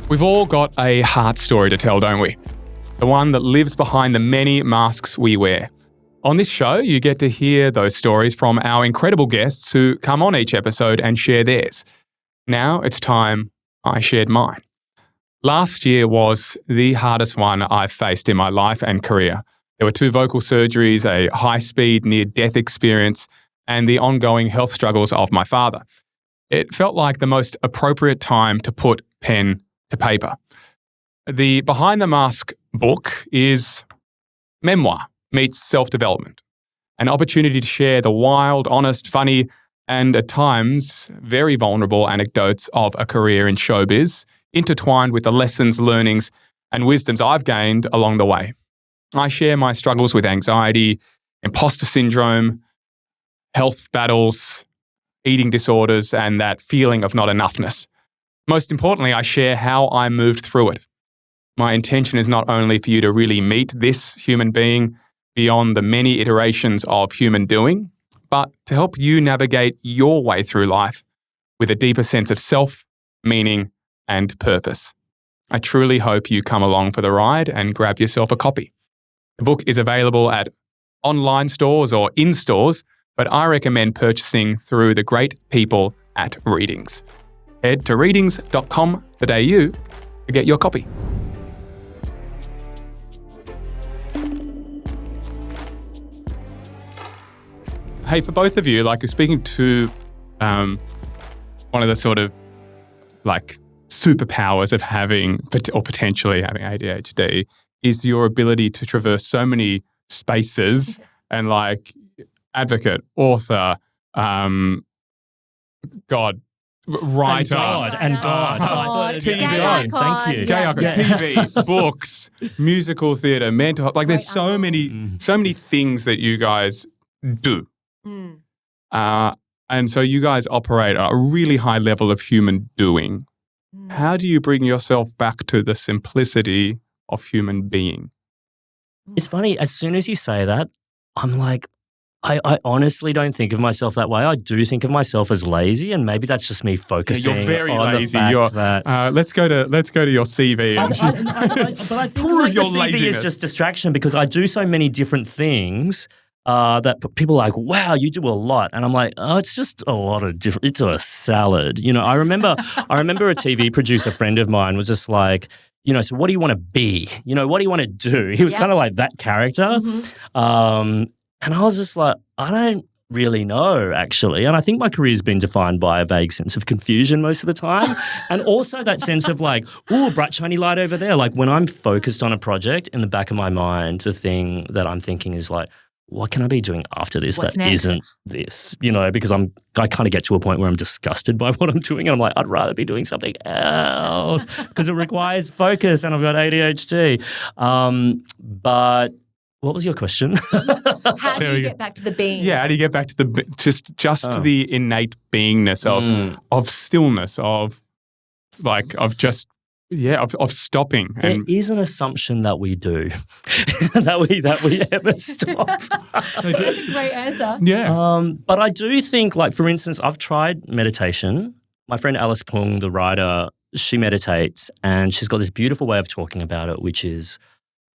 We've all got a heart story to tell, don't we? the one that lives behind the many masks we wear. On this show, you get to hear those stories from our incredible guests who come on each episode and share theirs. Now it's time I shared mine. Last year was the hardest one I've faced in my life and career. There were 2 vocal surgeries, a high-speed, near-death experience, and the ongoing health struggles of my father. It felt like the most appropriate time to put pen to paper. The Behind the Mask book is memoir meets self-development, an opportunity to share the wild, honest, funny, and at times very vulnerable anecdotes of a career in showbiz, intertwined with the lessons, learnings, and wisdoms I've gained along the way. I share my struggles with anxiety, imposter syndrome, health battles, eating disorders, and that feeling of not enoughness. Most importantly, I share how I moved through it. My intention is not only for you to really meet this human being beyond the many iterations of human doing, but to help you navigate your way through life with a deeper sense of self, meaning, and purpose. I truly hope you come along for the ride and grab yourself a copy. The book is available at online stores or in stores, but I recommend purchasing through the great people at Readings. Head to readings.com.au to get your copy. Hey, for both of you, like speaking to one of the sort of like superpowers of having or potentially having ADHD is your ability to traverse so many spaces and like advocate, author, writer, and God. TV, thank you. gay icon, TV, books, musical theatre, mental health. Like there's so many things that you guys do. And so you guys operate at a really high level of human doing. How do you bring yourself back to the simplicity of human being? It's funny, as soon as you say that, I'm like, I honestly don't think of myself that way. I do think of myself as lazy, and maybe that's just me focusing you're very on lazy. the fact that... Let's go to your CV. But I think Prove like, your the CV laziness. is just distraction because I do so many different things that people are like, wow, you do a lot. And I'm like, oh, it's just a lot of different, it's a salad. You know, I remember a TV producer friend of mine was just like, you know, so what do you want to be? You know, what do you want to do? He was kind of like that character. And I was just like, I don't really know, actually. And I think my career's been defined by a vague sense of confusion most of the time. And also that sense of like, ooh, bright, shiny light over there. Like when I'm focused on a project, in the back of my mind, the thing that I'm thinking is like, what can I be doing after this What's that next? isn't this? You know, because I kind of get to a point where I'm disgusted by what I'm doing and I'm like, I'd rather be doing something else because it requires focus and I've got ADHD. But what was your question? How do you get back to the being? Yeah, how do you get back to the to the innate beingness of stillness, of stopping? There is an assumption that we do, that we ever stop. That's a great answer. Yeah. But I do think, like, for instance, I've tried meditation. My friend Alice Pung, the writer, she meditates and she's got this beautiful way of talking about it, which is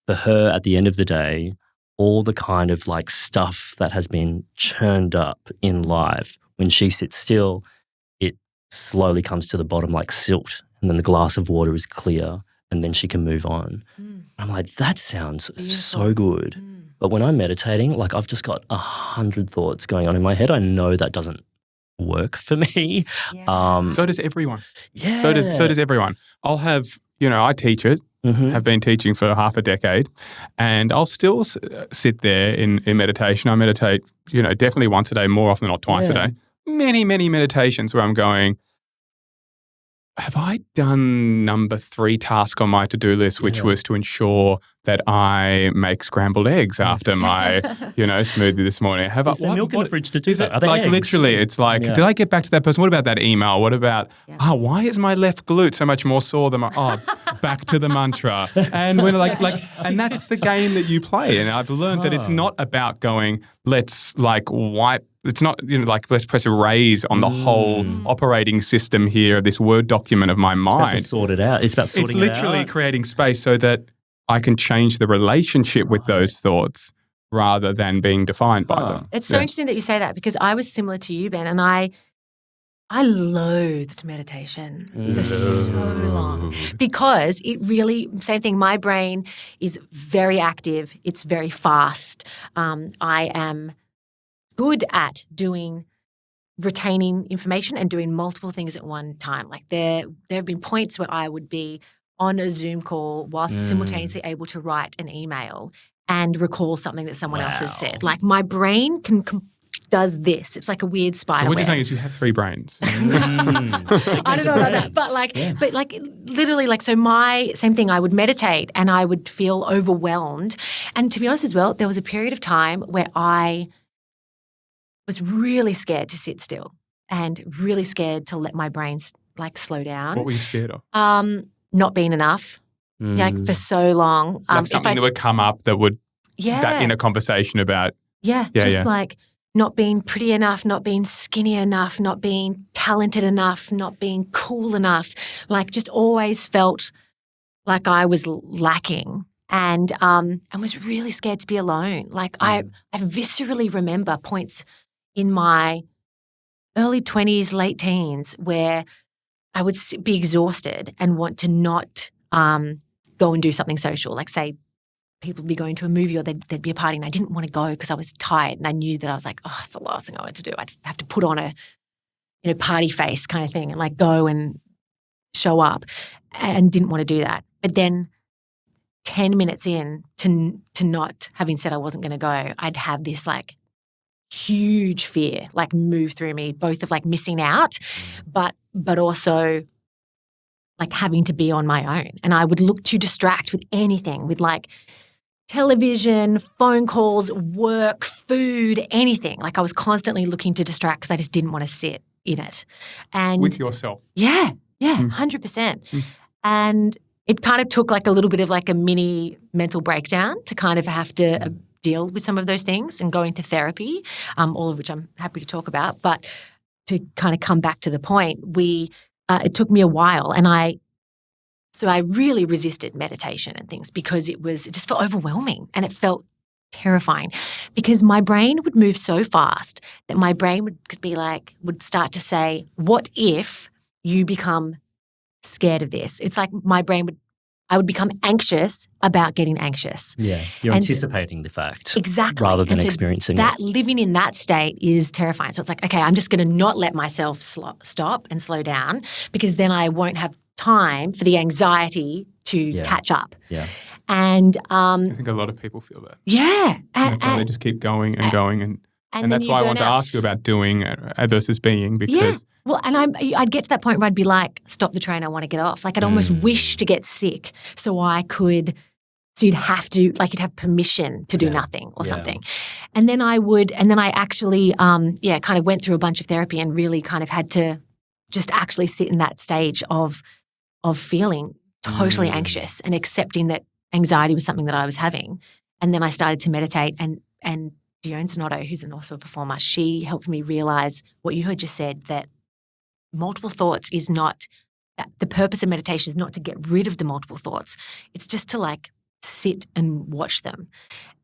for her at the end of the day, all the kind of like stuff that has been churned up in life, when she sits still, it slowly comes to the bottom like silt. And then the glass of water is clear and then she can move on. I'm like, that sounds so good. But when I'm meditating, like I've just got 100 thoughts going on in my head. I know that doesn't work for me. Yeah. So does everyone. Yeah. So does everyone. I'll have, I teach it. Have been teaching for half a decade, and I'll still sit there in meditation. I meditate, definitely once a day, more often than not twice a day. Many, many meditations where I'm going, have I done number 3 task on my to-do list, which was to ensure that I make scrambled eggs after my, smoothie this morning? Have Is there milk in the fridge to do that? Are they like eggs? literally, it's like, did I get back to that person? What about that email? What about, why is my left glute so much more sore than my, back to the mantra. And when and that's the game that you play. And I've learned that it's not about going, let's wipe. It's not, let's press erase on the whole operating system here of this Word document of my mind. It's about to sort it out. It's about sorting it out. It's literally creating space so that I can change the relationship with those thoughts rather than being defined by them. It's so interesting that you say that because I was similar to you, Ben, and I loathed meditation for so long because it really, same thing, my brain is very active. It's very fast. I am good at retaining information and doing multiple things at one time. Like there have been points where I would be on a Zoom call whilst simultaneously able to write an email and recall something that someone else has said. Like my brain does this. It's like a weird spider So what web. you're saying is you have 3 brains. I don't know about that, but literally, so my same thing. I would meditate and I would feel overwhelmed. And to be honest, as well, there was a period of time where I was really scared to sit still and really scared to let my brain slow down. What were you scared of? Not being enough. For so long. Something that would come up that would that in a conversation about. Like not being pretty enough, not being skinny enough, not being talented enough, not being cool enough. Like just always felt like I was lacking and was really scared to be alone. Like I viscerally remember points in my early 20s, late teens where I would be exhausted and want to not go and do something social. Like say people would be going to a movie or there'd be a party and I didn't want to go because I was tired and I knew that I was like, oh, it's the last thing I wanted to do. I'd have to put on a party face kind of thing and like go and show up and didn't want to do that. But then 10 minutes in to not having said I wasn't going to go, I'd have this like huge fear like move through me, both of like missing out, but also like having to be on my own. And I would look to distract with anything, with like television, phone calls, work, food, anything. Like I was constantly looking to distract because I just didn't want to sit in it. And with yourself. Yeah, 100%. And it kind of took like a little bit of like a mini mental breakdown to kind of have to deal with some of those things and go into therapy, all of which I'm happy to talk about. But to kind of come back to the point, it took me a while and I really resisted meditation and things because it just felt overwhelming and it felt terrifying because my brain would move so fast that my brain would start to say, what if you become scared of this? It's like I would become anxious about getting anxious. Yeah, you're anticipating the fact. Exactly. Rather than experiencing it. That living in that state is terrifying. So it's like, okay, I'm just going to not let myself stop and slow down because then I won't have time for the anxiety to catch up. Yeah. And I think a lot of people feel that. Yeah. That's why they just keep going and going and that's why I want to ask you about doing versus being because... Yeah. Well, and I'd get to that point where I'd be like, stop the train, I want to get off. Like I'd almost wish to get sick so you'd have to, like you'd have permission to do nothing or something. And then I actually, kind of went through a bunch of therapy and really kind of had to just actually sit in that stage of feeling totally anxious and accepting that anxiety was something that I was having. And then I started to meditate and Dione Sonotto, who's also a performer, she helped me realize what you had just said, that multiple thoughts is not – the purpose of meditation is not to get rid of the multiple thoughts. It's just to like sit and watch them.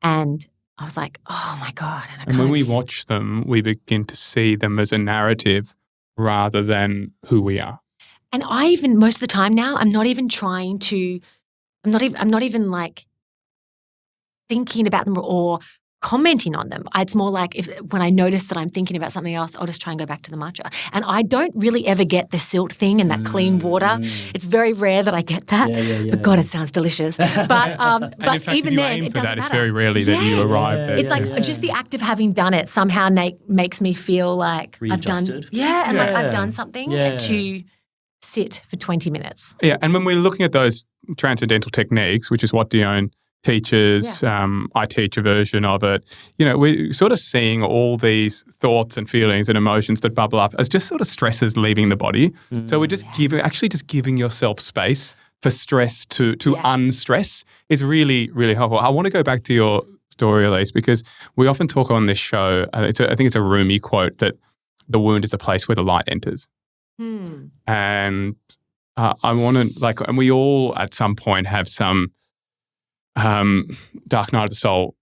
And I was like, oh, my God. And when we watch them, we begin to see them as a narrative rather than who we are. And I even – most of the time now, I'm not even trying to – I'm not even like thinking about them or – commenting on them. It's more like when I notice that I'm thinking about something else, I'll just try and go back to the mantra. And I don't really ever get the silt thing and that clean water. It's very rare that I get that. But God, it sounds delicious. But and in fact, even if you then, aim it for doesn't that, matter. it's very rarely that you arrive there. It's like just the act of having done it somehow makes me feel like readjusted. I've done something to sit for 20 minutes. Yeah, and when we're looking at those transcendental techniques, which is what Dione teaches, I teach a version of it, we're sort of seeing all these thoughts and feelings and emotions that bubble up as just sort of stresses leaving the body. So we're just giving yourself space for stress to unstress is really, really helpful. I want to go back to your story, Elise, because we often talk on this show, I think it's a Rumi quote that the wound is a place where the light enters. And I want to and we all at some point have some Dark Night of the Soul,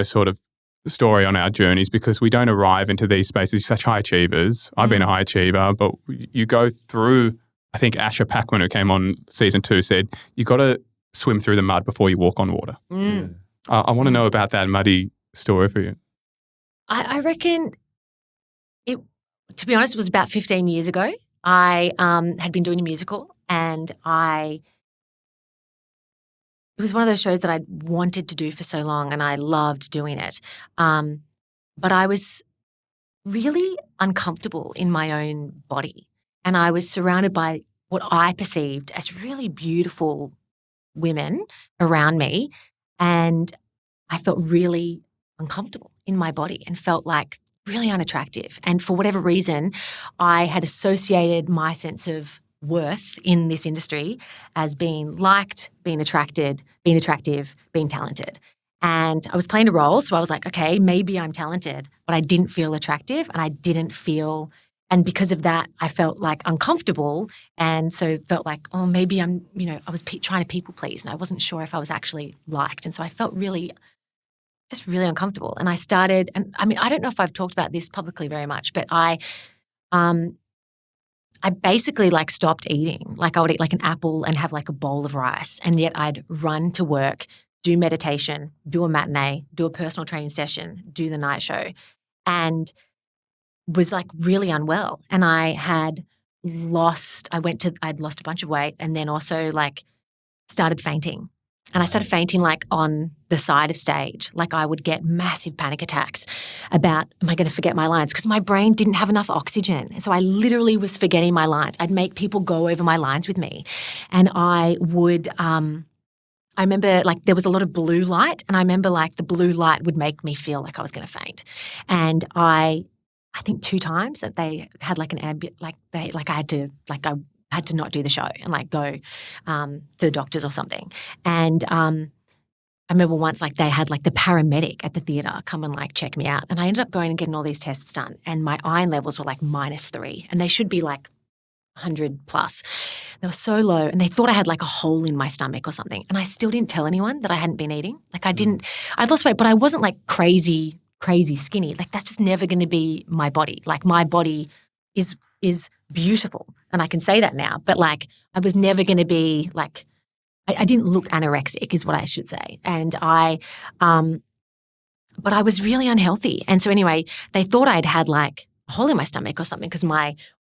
sort of story on our journeys, because we don't arrive into these spaces such high achievers. I've been a high achiever, but you go through, I think Asher Packman, who came on season 2, said, you got to swim through the mud before you walk on water. I want to know about that muddy story for you. I reckon to be honest, it was about 15 years ago. I had been doing a musical, and it was one of those shows that I wanted to do for so long, and I loved doing it. But I was really uncomfortable in my own body, and I was surrounded by what I perceived as really beautiful women around me, and I felt really uncomfortable in my body and felt like really unattractive. And for whatever reason, I had associated my sense of worth in this industry as being liked, being attracted, being attractive, being talented. And I was playing a role, so I was like, okay, maybe I'm talented, but I didn't feel attractive, and because of that, I felt like uncomfortable, and so felt like, oh, maybe I was trying to people please, and I wasn't sure if I was actually liked, and so I felt really uncomfortable. And I started, and I mean, I don't know if I've talked about this publicly very much, but I basically stopped eating. Like I would eat like an apple and have like a bowl of rice, and yet I'd run to work, do meditation, do a matinee, do a personal training session, do the night show, and was like really unwell. And I'd lost a bunch of weight, and then also started fainting. And I started fainting on the side of stage. I would get massive panic attacks about, am I going to forget my lines? Because my brain didn't have enough oxygen. So I literally was forgetting my lines. I'd make people go over my lines with me. And I would, I remember there was a lot of blue light, and I remember the blue light would make me feel like I was going to faint. And I think 2 times that they had an ambient, I had to not do the show and go to the doctors or something. And I remember once they had the paramedic at the theatre come and check me out. And I ended up going and getting all these tests done, and my iron levels were -3, and they should be 100 plus. They were so low, and they thought I had a hole in my stomach or something. And I still didn't tell anyone that I hadn't been eating. I'd lost weight, but I wasn't crazy skinny. That's just never going to be my body. My body is beautiful, and I can say that now. But I was never going to be I didn't look anorexic, is what I should say. And but I was really unhealthy. And so anyway, they thought I'd had a hole in my stomach or something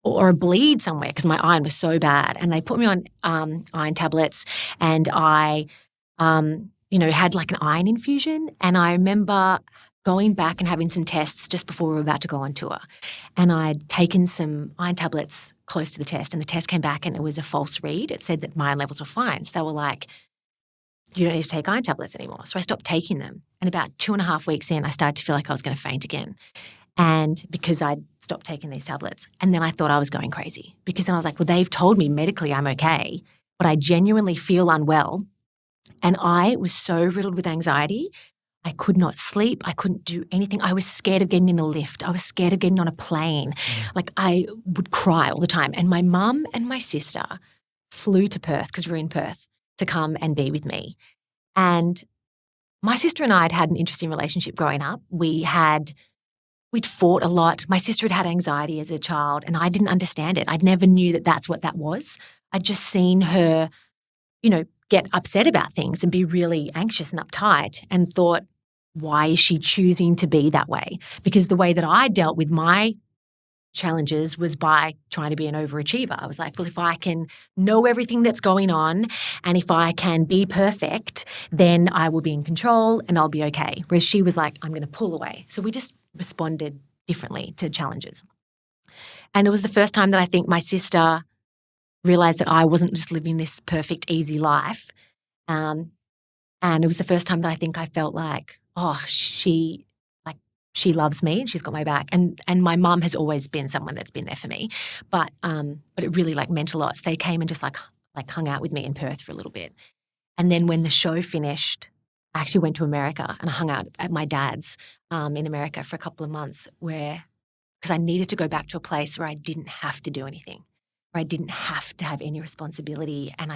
or a bleed somewhere because my iron was so bad. And they put me on iron tablets, and I had an iron infusion. And I remember going back and having some tests just before we were about to go on tour. And I'd taken some iron tablets close to the test, and the test came back and it was a false read. It said that my iron levels were fine. So they were like, you don't need to take iron tablets anymore. So I stopped taking them. And about 2.5 weeks in, I started to feel like I was going to faint again. And because I'd stopped taking these tablets. And then I thought I was going crazy, because then I was like, well, they've told me medically I'm okay, but I genuinely feel unwell. And I was so riddled with anxiety. I could not sleep. I couldn't do anything. I was scared of getting in a lift. I was scared of getting on a plane. I would cry all the time. And my mum and my sister flew to Perth, because we were in Perth, to come and be with me. And my sister and I had an interesting relationship growing up. We'd fought a lot. My sister had anxiety as a child, and I didn't understand it. I never knew that that's what that was. I'd just seen her, get upset about things and be really anxious and uptight, and thought, why is she choosing to be that way? Because the way that I dealt with my challenges was by trying to be an overachiever. I was like, well, if I can know everything that's going on, and if I can be perfect, then I will be in control and I'll be okay. Whereas she was like, I'm going to pull away. So we just responded differently to challenges. And it was the first time that I think my sister realized that I wasn't just living this perfect, easy life. And it was the first time that I think I felt like, oh, she loves me and she's got my back. And my mum has always been someone that's been there for me. But it really meant a lot. So they came and just hung out with me in Perth for a little bit. And then when the show finished, I actually went to America and I hung out at my dad's in America for a couple of months, because I needed to go back to a place where I didn't have to do anything, where I didn't have to have any responsibility, and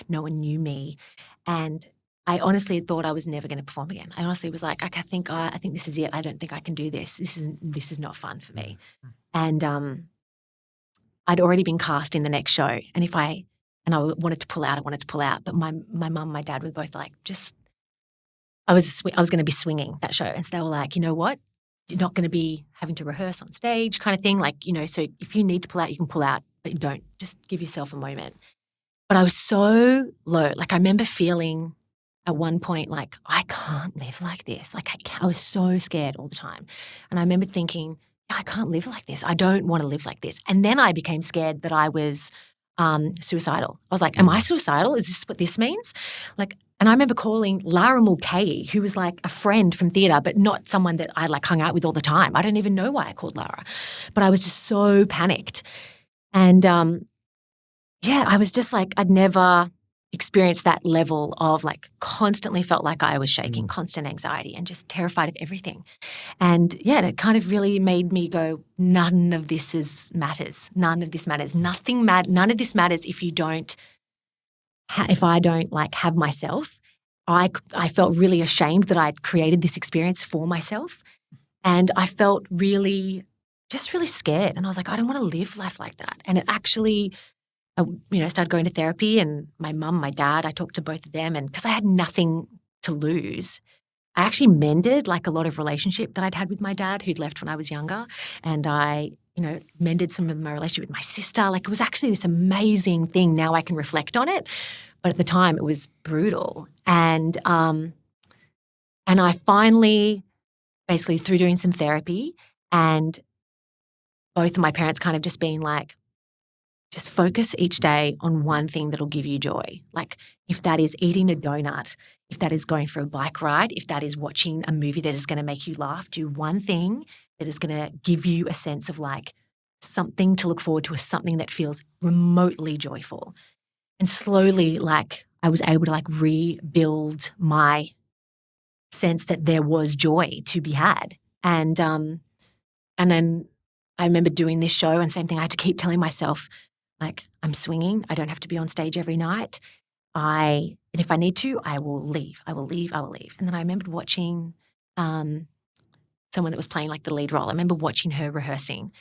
no one knew me. And I honestly thought I was never going to perform again. I honestly was like, I think this is it. I don't think I can do this. This is not fun for me. And I'd already been cast in the next show, and I wanted to pull out. But my mum and my dad were both like, I was going to be swinging that show, and so they were like, you know what, you're not going to be having to rehearse on stage, kind of thing. Like, so if you need to pull out, you can pull out, but you don't. Just give yourself a moment. But I was so low. Like I remember feeling at one point like I can't live like this. Like I was so scared all the time, and I remember thinking, I can't live like this. I don't want to live like this. And then I became scared that I was suicidal. I was like, am I suicidal? Is this what this means? And I remember calling Lara Mulcahy, who was like a friend from theatre, but not someone that I like hung out with all the time. I don't even know why I called Lara, but I was just so panicked. And I was just like, I'd never experienced that level of like constantly felt like I was shaking, constant anxiety and just terrified of everything. And it kind of really made me go, none of this matters. None of this matters. None of this matters if you don't, if I don't like have myself. I felt really ashamed that I'd created this experience for myself. And I felt really scared. And I was like, I don't want to live life like that. And it actually, I started going to therapy, and my mum, my dad, I talked to both of them, and because I had nothing to lose, I actually mended like a lot of relationship that I'd had with my dad who'd left when I was younger, and I, mended some of my relationship with my sister. Like it was actually this amazing thing. Now I can reflect on it, but at the time it was brutal. And I finally, basically through doing some therapy, and both of my parents kind of just being like, just focus each day on one thing that'll give you joy. Like if that is eating a donut, if that is going for a bike ride, if that is watching a movie that is going to make you laugh, do one thing that is going to give you a sense of like something to look forward to, or something that feels remotely joyful. And slowly, like I was able to like rebuild my sense that there was joy to be had. And then I remember doing this show, and same thing, I had to keep telling myself, like, I'm swinging. I don't have to be on stage every night. And if I need to, I will leave. I will leave. And then I remembered watching someone that was playing like the lead role. I remember watching her rehearsing,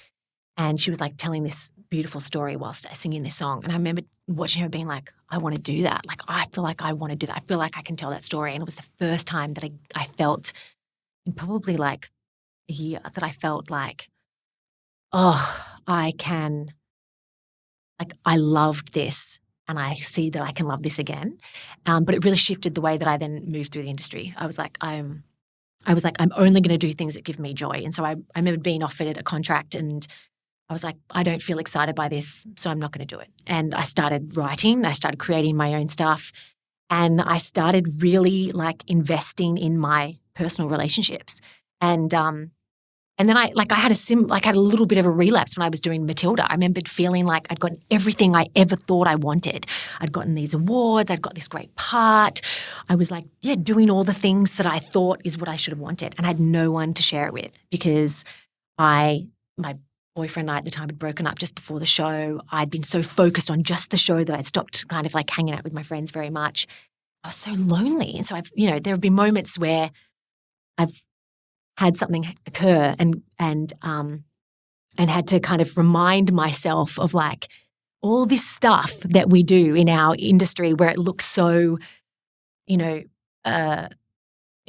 and she was like telling this beautiful story whilst singing this song. And I remember watching her being like, I want to do that. Like, I feel like I want to do that. I feel like I can tell that story. And it was the first time that I felt, in probably like a year, that I felt like, I can, like, I loved this, and I see that I can love this again. But it really shifted the way that I then moved through the industry. I was like, I'm only going to do things that give me joy. And so I remember being offered a contract, and I was like, I don't feel excited by this, so I'm not going to do it. And I started writing, I started creating my own stuff, and I started really like investing in my personal relationships. And then I had a little bit of a relapse when I was doing Matilda. I remembered feeling like I'd gotten everything I ever thought I wanted. I'd gotten these awards. I'd got this great part. I was like, doing all the things that I thought is what I should have wanted. And I had no one to share it with, because my boyfriend and I at the time had broken up just before the show. I'd been so focused on just the show that I'd stopped kind of like hanging out with my friends very much. I was so lonely. And so there have been moments where I've had something occur and had to kind of remind myself of like all this stuff that we do in our industry where it looks so, it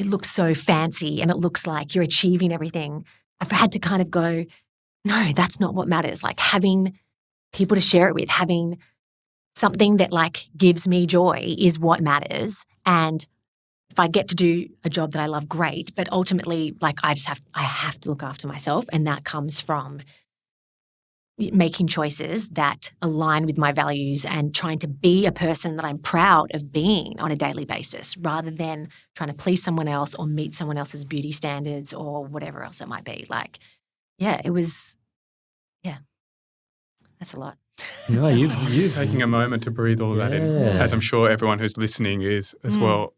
looks so fancy and it looks like you're achieving everything. I've had to kind of go, no, that's not what matters. Like having people to share it with, having something that like gives me joy is what matters. And if I get to do a job that I love, great. But ultimately, like I have to look after myself. And that comes from making choices that align with my values and trying to be a person that I'm proud of being on a daily basis, rather than trying to please someone else or meet someone else's beauty standards or whatever else it might be. Like, that's a lot. No, you've Just taking a moment to breathe all of that in, as I'm sure everyone who's listening is as well.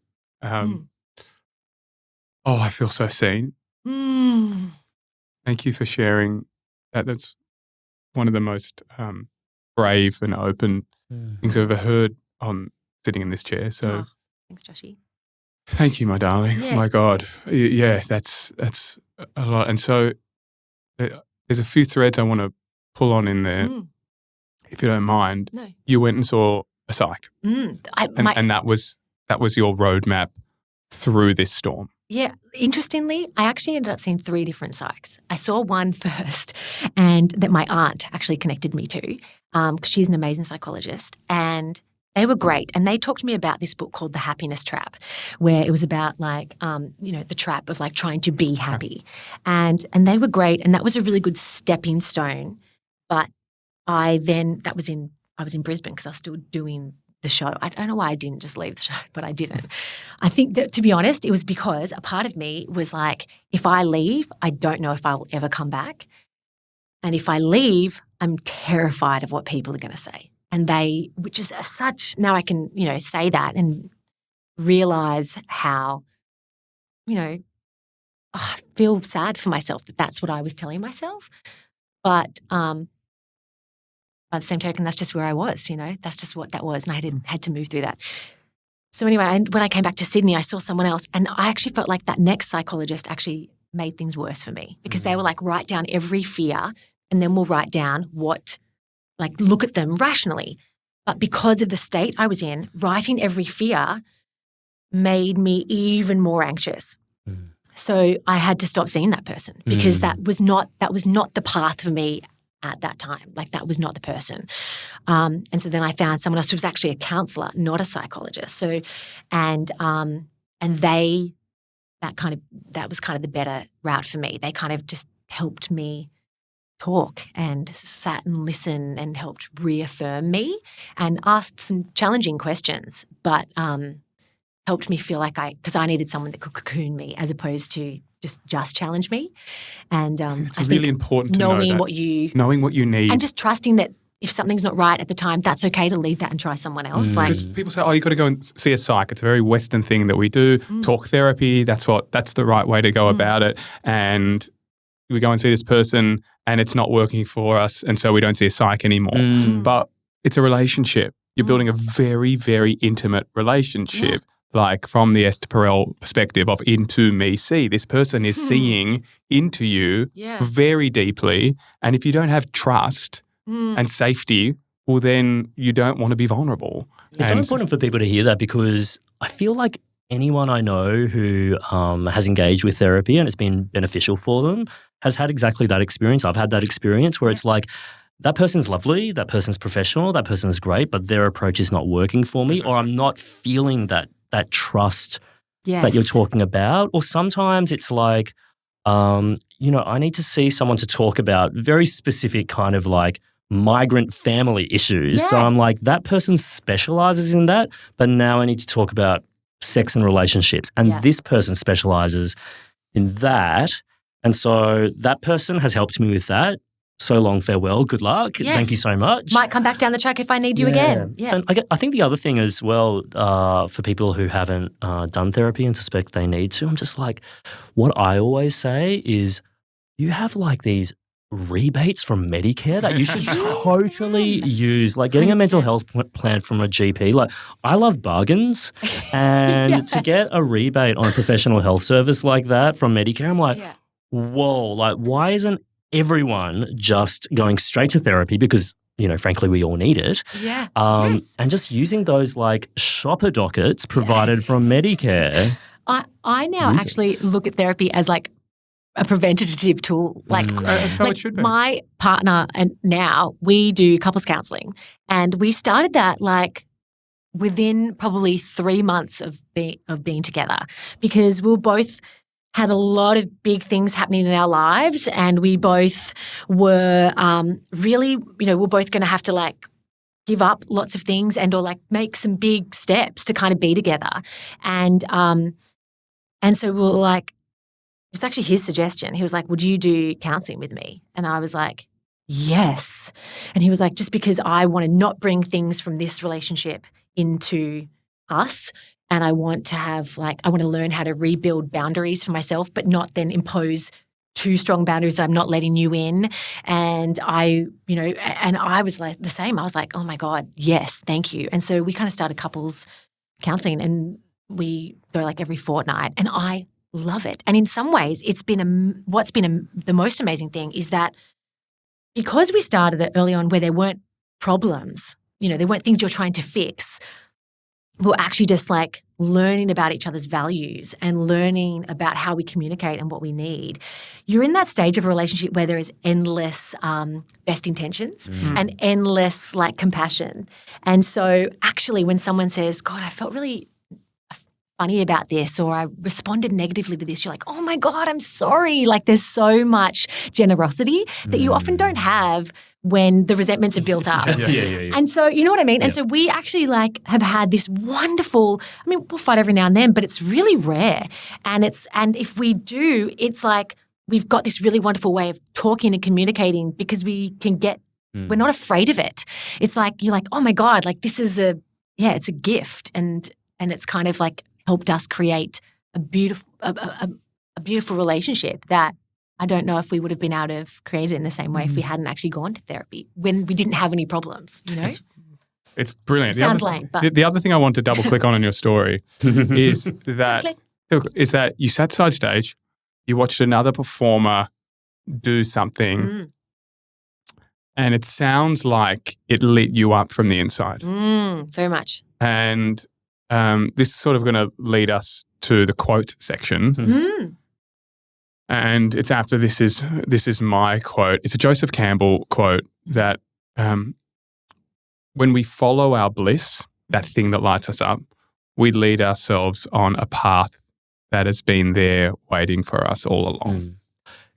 I feel so seen. Thank you for sharing that. That's one of the most brave and open things I've ever heard on sitting in this chair. So thanks, Joshy. Thank you, my darling. Yeah. My God. Yeah, that's a lot. And so there's a few threads I want to pull on in there, if you don't mind. No. You went and saw a psych. And that was your roadmap through this storm. Yeah. Interestingly, I actually ended up seeing 3 different psychs. I saw one first and that my aunt actually connected me to because she's an amazing psychologist, and they were great. And they talked to me about this book called The Happiness Trap, where it was about like, the trap of like trying to be happy. And they were great. And that was a really good stepping stone. But I was in Brisbane because I was still doing the show. I don't know why I didn't just leave the show, but I didn't. I think that, to be honest, it was because a part of me was like, if I leave, I don't know if I'll ever come back. And if I leave, I'm terrified of what people are going to say. And which is such, now I can, say that and realize how, I feel sad for myself that that's what I was telling myself. But by the same token, that's just where I was, that's just what that was. And I had to move through that. So anyway, when I came back to Sydney, I saw someone else, and I actually felt like that next psychologist actually made things worse for me because they were like, write down every fear and then we'll write down look at them rationally. But because of the state I was in, writing every fear made me even more anxious. So I had to stop seeing that person because that was not the path for me at that time. Like, that was not the person. And so then I found someone else who was actually a counselor, not a psychologist. So, that was kind of the better route for me. They kind of just helped me talk and sat and listen and helped reaffirm me and asked some challenging questions, but helped me feel like because I needed someone that could cocoon me as opposed to just challenge me. And it's really important to knowing know what you need, and just trusting that if something's not right at the time, that's okay to leave that and try someone else. Because people say, "Oh, you got to go and see a psych." It's a very Western thing that we do. Talk therapy. That's the right way to go about it. And we go and see this person, and it's not working for us, and so we don't see a psych anymore. But it's a relationship. You're building a very, very intimate relationship. Like, from the Esther Perel perspective of into me, see, this person is seeing into you very deeply. And if you don't have trust and safety, well, then you don't want to be vulnerable. It's so important for people to hear that, because I feel like anyone I know who has engaged with therapy and it's been beneficial for them has had exactly that experience. I've had that experience where it's like, that person's lovely, that person's professional, that person's great, but their approach is not working for me, or I'm not feeling that trust that you're talking about. Or sometimes it's like, I need to see someone to talk about very specific kind of like migrant family issues. Yes. So I'm like, that person specializes in that, but now I need to talk about sex and relationships. And this person specializes in that. And so that person has helped me with that. So long, farewell, good luck. Yes. Thank you so much. Might come back down the track if I need you again. Yeah. And I think the other thing as well, for people who haven't done therapy and suspect they need to, I'm just like, what I always say is, you have like these rebates from Medicare that you should totally use, like getting a mental health plan from a GP. Like, I love bargains, and to get a rebate on a professional health service like that from Medicare, I'm like, whoa, like, why isn't everyone just going straight to therapy? Because, frankly, we all need it. Yeah. And just using those like shopper dockets provided from Medicare. I now actually look at therapy as like a preventative tool. Like, so it should be. My partner and now we do couples counselling, and we started that like within probably 3 months of being together, because we were both had a lot of big things happening in our lives, and we both were really, we're both going to have to like give up lots of things and or like make some big steps to kind of be together. And so we were like, it was actually his suggestion. He was like, would you do counselling with me? And I was like, yes. And he was like, just because I want to not bring things from this relationship into us, and I want to learn how to rebuild boundaries for myself, but not then impose too strong boundaries that I'm not letting you in. And I was like the same. I was like, oh my God, yes, thank you. And so we kind of started couples counselling, and we go like every fortnight, and I love it. And in some ways, it's been the most amazing thing is that because we started it early on where there weren't problems, there weren't things you're trying to fix. We're actually just like learning about each other's values and learning about how we communicate and what we need. You're in that stage of a relationship where there is endless best intentions and endless like compassion. And so actually when someone says, God, I felt really funny about this, or I responded negatively to this, you're like, oh my God, I'm sorry. Like there's so much generosity that you often don't have when the resentments are built up. Yeah. And so, you know what I mean? And so we actually like have had this wonderful, we'll fight every now and then, but it's really rare. And if we do, it's like we've got this really wonderful way of talking and communicating because we can we're not afraid of it. It's like, you're like, oh my God, like this is it's a gift. And it's kind of like helped us create a beautiful relationship that I don't know if we would have been able to have created in the same way if we hadn't actually gone to therapy when we didn't have any problems, It's brilliant. Sounds lame, but the other thing I want to double click on in your story is that you sat side stage, you watched another performer do something, and it sounds like it lit you up from the inside. Very much. And this is sort of going to lead us to the quote section. And it's after this is my quote. It's a Joseph Campbell quote that when we follow our bliss, that thing that lights us up, we lead ourselves on a path that has been there waiting for us all along.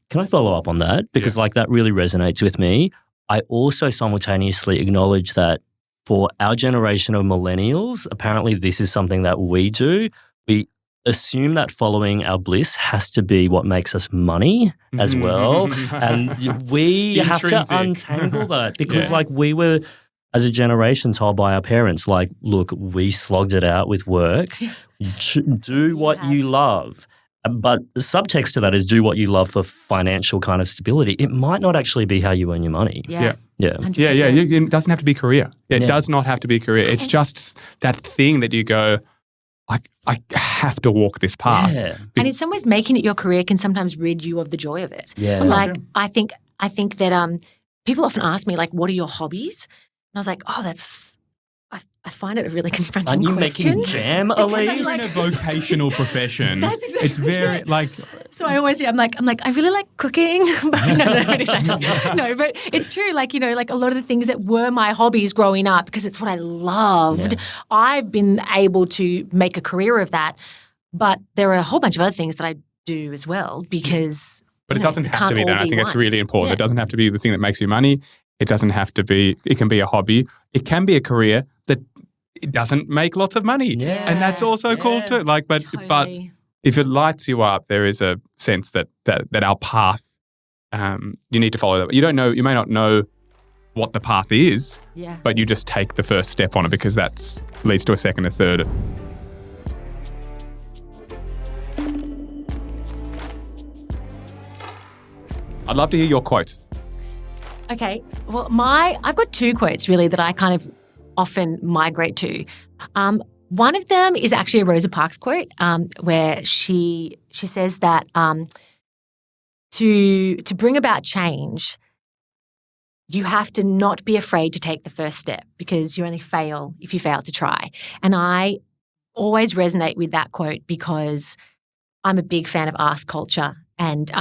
Can I follow up on that? Because that really resonates with me. I also simultaneously acknowledge that for our generation of millennials, apparently this is something that we do. We assume that following our bliss has to be what makes us money as well. And we have to untangle that because we were, as a generation, told by our parents, look, we slogged it out with work. Do what you love. But the subtext to that is do what you love for financial kind of stability. It might not actually be how you earn your money. Yeah. 100%. It doesn't have to be career. It does not have to be career. It's just that thing that you go, I have to walk this path. Yeah. And in some ways, making it your career can sometimes rid you of the joy of it. Yeah. I think that people often ask me, what are your hobbies? And I was like, I find it a really confronting question. Aren't you making jam, Elise? You're in a vocational profession. That's exactly it's very So I always I'm like I really like cooking. But no, exactly. No, but it's true. A lot of the things that were my hobbies growing up because it's what I loved. Yeah. I've been able to make a career of that. But there are a whole bunch of other things that I do as well because. But it doesn't have to be that. I think it's really important. It doesn't have to be the thing that makes you money. It doesn't have to be. It can be a hobby. It can be a career that. It doesn't make lots of money. Yeah. And that's also cool too. But if it lights you up, there is a sense that our path, you need to follow that. You may not know what the path is, but you just take the first step on it because that leads to a second, a third. I'd love to hear your quotes. Okay. Well, I've got two quotes really that I kind of often migrate to. One of them is actually a Rosa Parks quote where she says that to bring about change, you have to not be afraid to take the first step because you only fail if you fail to try. And I always resonate with that quote because I'm a big fan of ask culture. And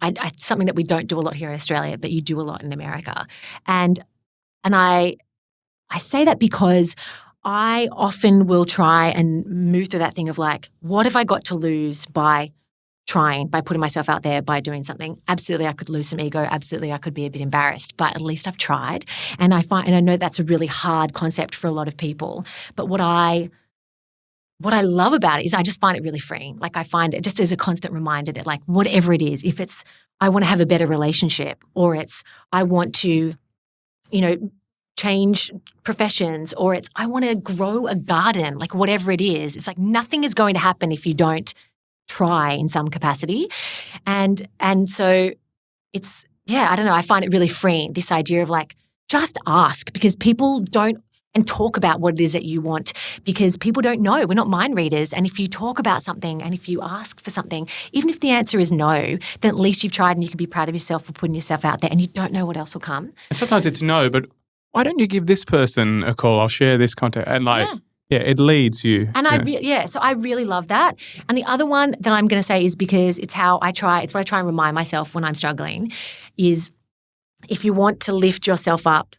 it's something that we don't do a lot here in Australia, but you do a lot in America. And I say that because I often will try and move through that thing of what have I got to lose by trying, by putting myself out there, by doing something? Absolutely, I could lose some ego. Absolutely, I could be a bit embarrassed, but at least I've tried. And I know that's a really hard concept for a lot of people. But what I love about it is I just find it really freeing. I find it just as a constant reminder that whatever it is, if it's I want to have a better relationship or it's I want to, change professions or it's I want to grow a garden, whatever it is, it's nothing is going to happen if you don't try in some capacity. And so it's, I don't know, I find it really freeing, this idea of just ask because people don't, and talk about what it is that you want, because people don't know. We're not mind readers. And if you talk about something and if you ask for something, even if the answer is no, then at least you've tried and you can be proud of yourself for putting yourself out there, and you don't know what else will come. And sometimes it's no, but why don't you give this person a call? I'll share this contact. And it leads you. And so I really love that. And the other one that I'm going to say is because it's what I try and remind myself when I'm struggling is if you want to lift yourself up,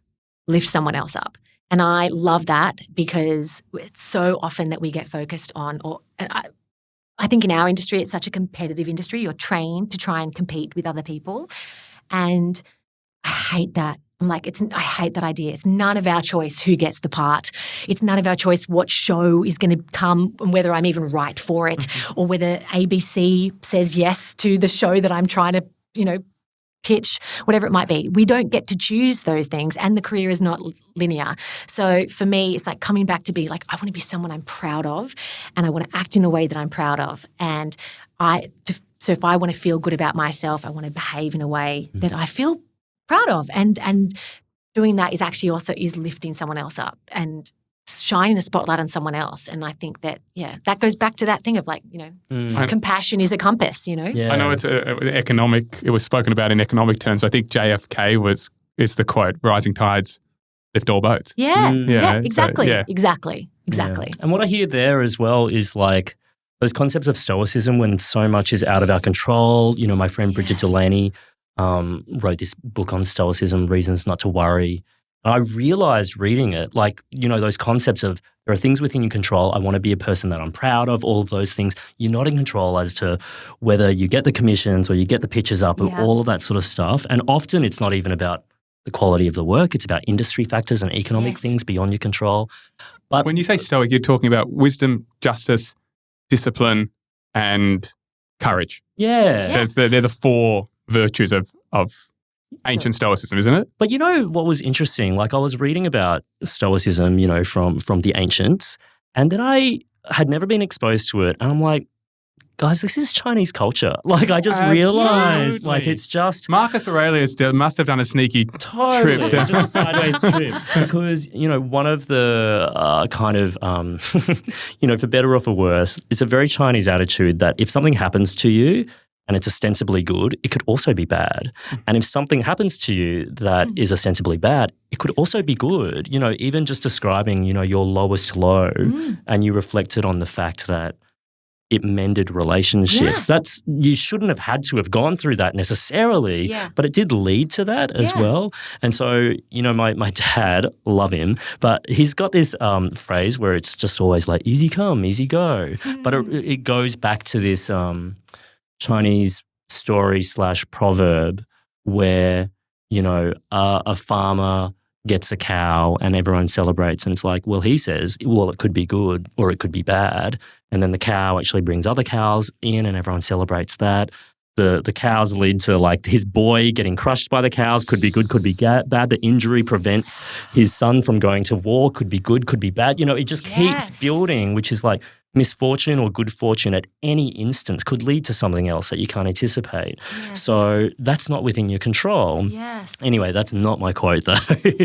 lift someone else up. And I love that because it's so often that we get focused on, I think in our industry, it's such a competitive industry. You're trained to try and compete with other people. And I hate that. I'm like, I hate that idea. It's none of our choice who gets the part. It's none of our choice what show is going to come and whether I'm even right for it, or whether ABC says yes to the show that I'm trying to, pitch, whatever it might be. We don't get to choose those things, and the career is not linear. So for me, it's like coming back to be like, I want to be someone I'm proud of, and I want to act in a way that I'm proud of. And so if I want to feel good about myself, I want to behave in a way that I feel proud of, and doing that is actually also is lifting someone else up and shining a spotlight on someone else. And I think that, that goes back to that thing of like, compassion is a compass, Yeah. I know it's it was spoken about in economic terms. I think JFK is the quote, rising tides lift all boats. Exactly. So, Exactly. Yeah. And what I hear there as well is like those concepts of stoicism when so much is out of our control. My friend Bridget Delaney wrote this book on stoicism, Reasons Not to Worry. And I realized reading it, like, those concepts of there are things within your control. I want to be a person that I'm proud of, all of those things. You're not in control as to whether you get the commissions or you get the pitches up and all of that sort of stuff. And often it's not even about the quality of the work. It's about industry factors and economic things beyond your control. But when you say stoic, you're talking about wisdom, justice, discipline, and courage. Yeah. They're the four virtues of ancient Stoicism, isn't it? But what was interesting? Like I was reading about Stoicism, from the ancients, and then I had never been exposed to it. And I'm like, guys, this is Chinese culture. Like I just realized, like it's just Marcus Aurelius must have done a sneaky trip. Just a sideways trip. Because, one of the for better or for worse, it's a very Chinese attitude that if something happens to you, and it's ostensibly good, it could also be bad. And if something happens to you that is ostensibly bad, it could also be good. Even just describing, your lowest low, and you reflected on the fact that it mended relationships. You shouldn't have had to have gone through that necessarily, but it did lead to that as well. And so, my dad, love him, but he's got this phrase where it's just always like, easy come, easy go. But it goes back to this Chinese story / proverb where, a farmer gets a cow and everyone celebrates, and it's like, well, he says, well, it could be good or it could be bad. And then the cow actually brings other cows in and everyone celebrates that. The cows lead to like his boy getting crushed by the cows, could be good, could be bad. The injury prevents his son from going to war, could be good, could be bad. It just keeps building, which is like misfortune or good fortune at any instance could lead to something else that you can't anticipate. So that's not within your control. Anyway, that's not my quote though.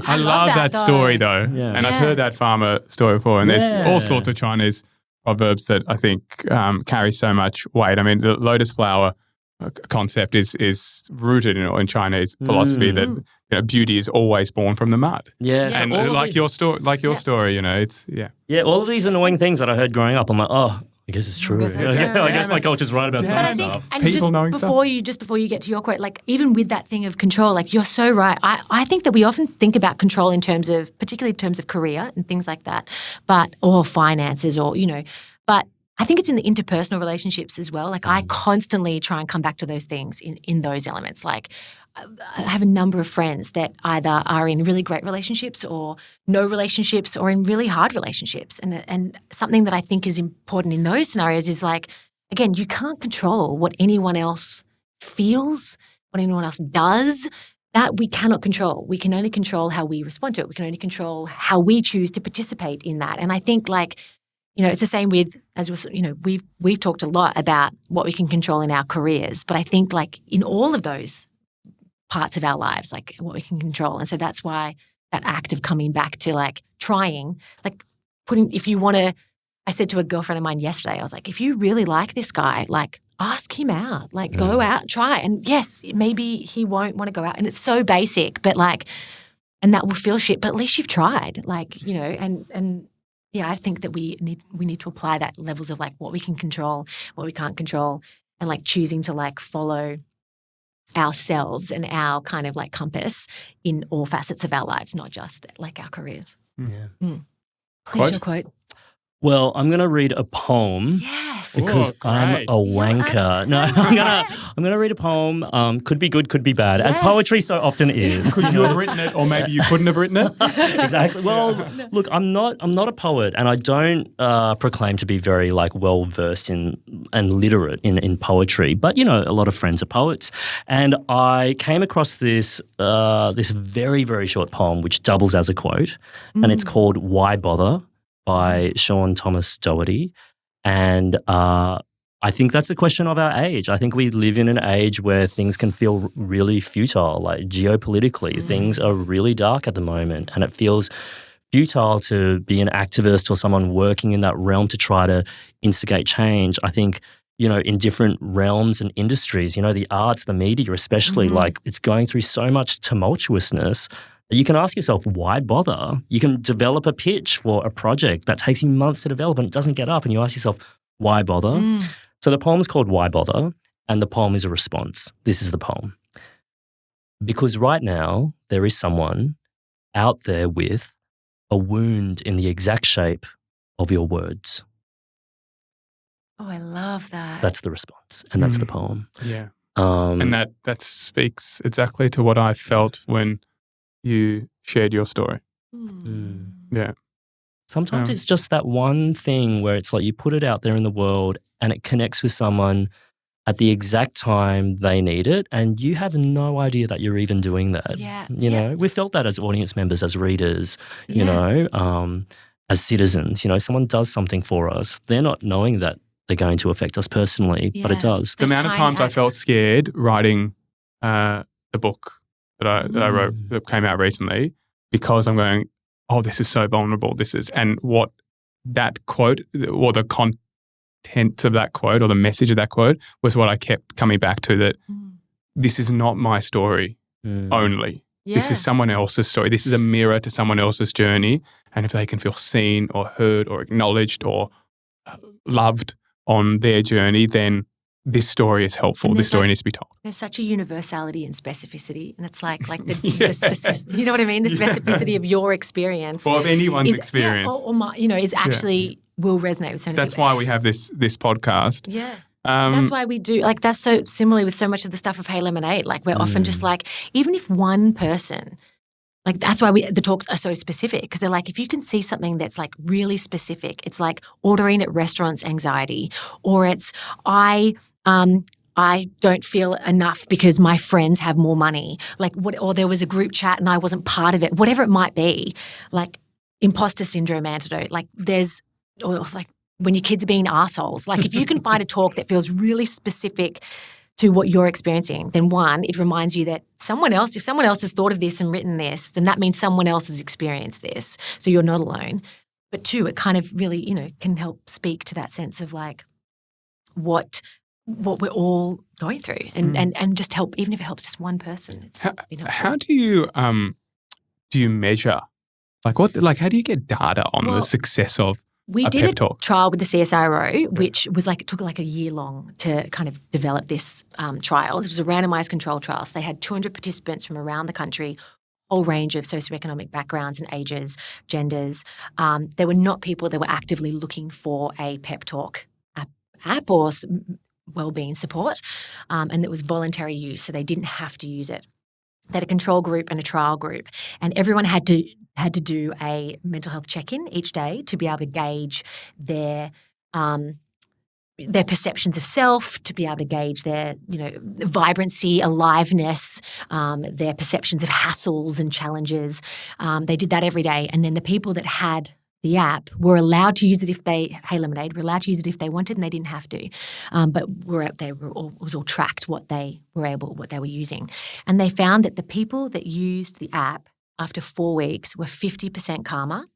I love that story though. And I've heard that farmer story before, and there's all sorts of Chinese proverbs that I think carry so much weight. I mean, the lotus flower concept is rooted in Chinese philosophy that beauty is always born from the mud. And like your story, it's all of these annoying things that I heard growing up, I'm like, oh, I guess it's true. I guess my culture's right about some stuff. And before you get to your quote, like even with that thing of control, like you're so right. I think that we often think about control particularly in terms of career and things like that, or finances but I think it's in the interpersonal relationships as well. Like I constantly try and come back to those things in those elements. Like I have a number of friends that either are in really great relationships or no relationships or in really hard relationships. And something that I think is important in those scenarios is like, again, you can't control what anyone else feels, what anyone else does. That we cannot control. We can only control how we respond to it. We can only control how we choose to participate in that. And I think it's the same with, we've talked a lot about what we can control in our careers, but I think like in all of those parts of our lives, like what we can control. And so that's why that act of coming back to like trying, like if you want to, I said to a girlfriend of mine yesterday, I was like, if you really like this guy, like ask him out, like go out, try. And yes, maybe he won't want to go out. And it's so basic, but like, and that will feel shit, but at least you've tried, like, you know, and yeah, I think that we need to apply that levels of like what we can control, what we can't control, and like choosing to like follow ourselves and our kind of like compass in all facets of our lives, not just like our careers. Yeah. Here's your quote. Well, I'm going to read a poem. Yes. Because I'm a wanker. No, I'm gonna read a poem. Could be good, could be bad, as poetry so often is. Could you have written it, or maybe you couldn't have written it? Exactly. Well, look, I'm not a poet, and I don't proclaim to be very like well versed in and literate in poetry. But you know, a lot of friends are poets, and I came across this this very, very short poem which doubles as a quote, and it's called "Why Bother" by Sean Thomas Doherty. And I think that's a question of our age. I think we live in an age where things can feel really futile, like geopolitically. Things are really dark at the moment, and it feels futile to be an activist or someone working in that realm to try to instigate change. I think, you know, in different realms and industries, you know, the arts, the media especially, like it's going through so much tumultuousness. You can ask yourself, why bother? You can develop a pitch for a project that takes you months to develop and it doesn't get up, and you ask yourself, why bother? So the poem is called Why Bother, and the poem is a response. This is the poem. Because right now there is someone out there with a wound in the exact shape of your words. Oh, I love that. That's the response, and that's the poem. Yeah. And that speaks exactly to what I felt when you shared your story. Yeah. Sometimes it's just that one thing where it's like you put it out there in the world and it connects with someone at the exact time they need it, and you have no idea that you're even doing that. Yeah. You know, we felt that as audience members, as readers, you know, as citizens. You know, someone does something for us. They're not knowing that they're going to affect us personally, but it does. The amount of times I felt scared writing the book that I wrote that came out recently, because I'm going, oh, this is so vulnerable. This is, and what that quote or the content of that quote or the message of that quote was what I kept coming back to, that this is not my story only. Yeah. This is someone else's story. This is a mirror to someone else's journey. And if they can feel seen or heard or acknowledged or loved on their journey, then this story is helpful. This story needs to be told. There's such a universality and specificity, and it's like the you know what I mean? The specificity of your experience, or of anyone's experience, or my, you know, is actually will resonate with so many people. That's why we have this podcast. Yeah. That's why we do, like, that's so similar with so much of the stuff of Hey Lemonade. Like, we're often just like, even if one person, like, that's why the talks are so specific, because they're like, if you can see something that's like really specific, it's like ordering at restaurants anxiety, or it's I don't feel enough because my friends have more money, like or there was a group chat and I wasn't part of it, whatever it might be, like imposter syndrome antidote, like or like when your kids are being assholes, like if you can find a talk that feels really specific to what you're experiencing, then one, it reminds you that if someone else has thought of this and written this, then that means someone else has experienced this, so you're not alone. But two, it kind of really, you know, can help speak to that sense of like what we're all going through, and just help, even if it helps just one person. It's been helpful. How do you measure, like how do you get data on the success of we a did pep a talk? trial with the CSIRO, which was like, it took like a year long to kind of develop this trial. It was a randomized control trial. So they had 200 participants from around the country, whole range of socioeconomic backgrounds and ages, genders. They were not people that were actively looking for a pep talk app or wellbeing support, and it was voluntary use, so they didn't have to use it. They had a control group and a trial group, and everyone had to do a mental health check-in each day to be able to gauge their perceptions of self, to be able to gauge their, you know, vibrancy, aliveness, their perceptions of hassles and challenges. They did that every day, and then the people that had the app were allowed to use it if Hey Lemonade were allowed to use it if they wanted, and they didn't have to. But it was all tracked what they were using. And they found that the people that used the app after 4 weeks were 50% calmer,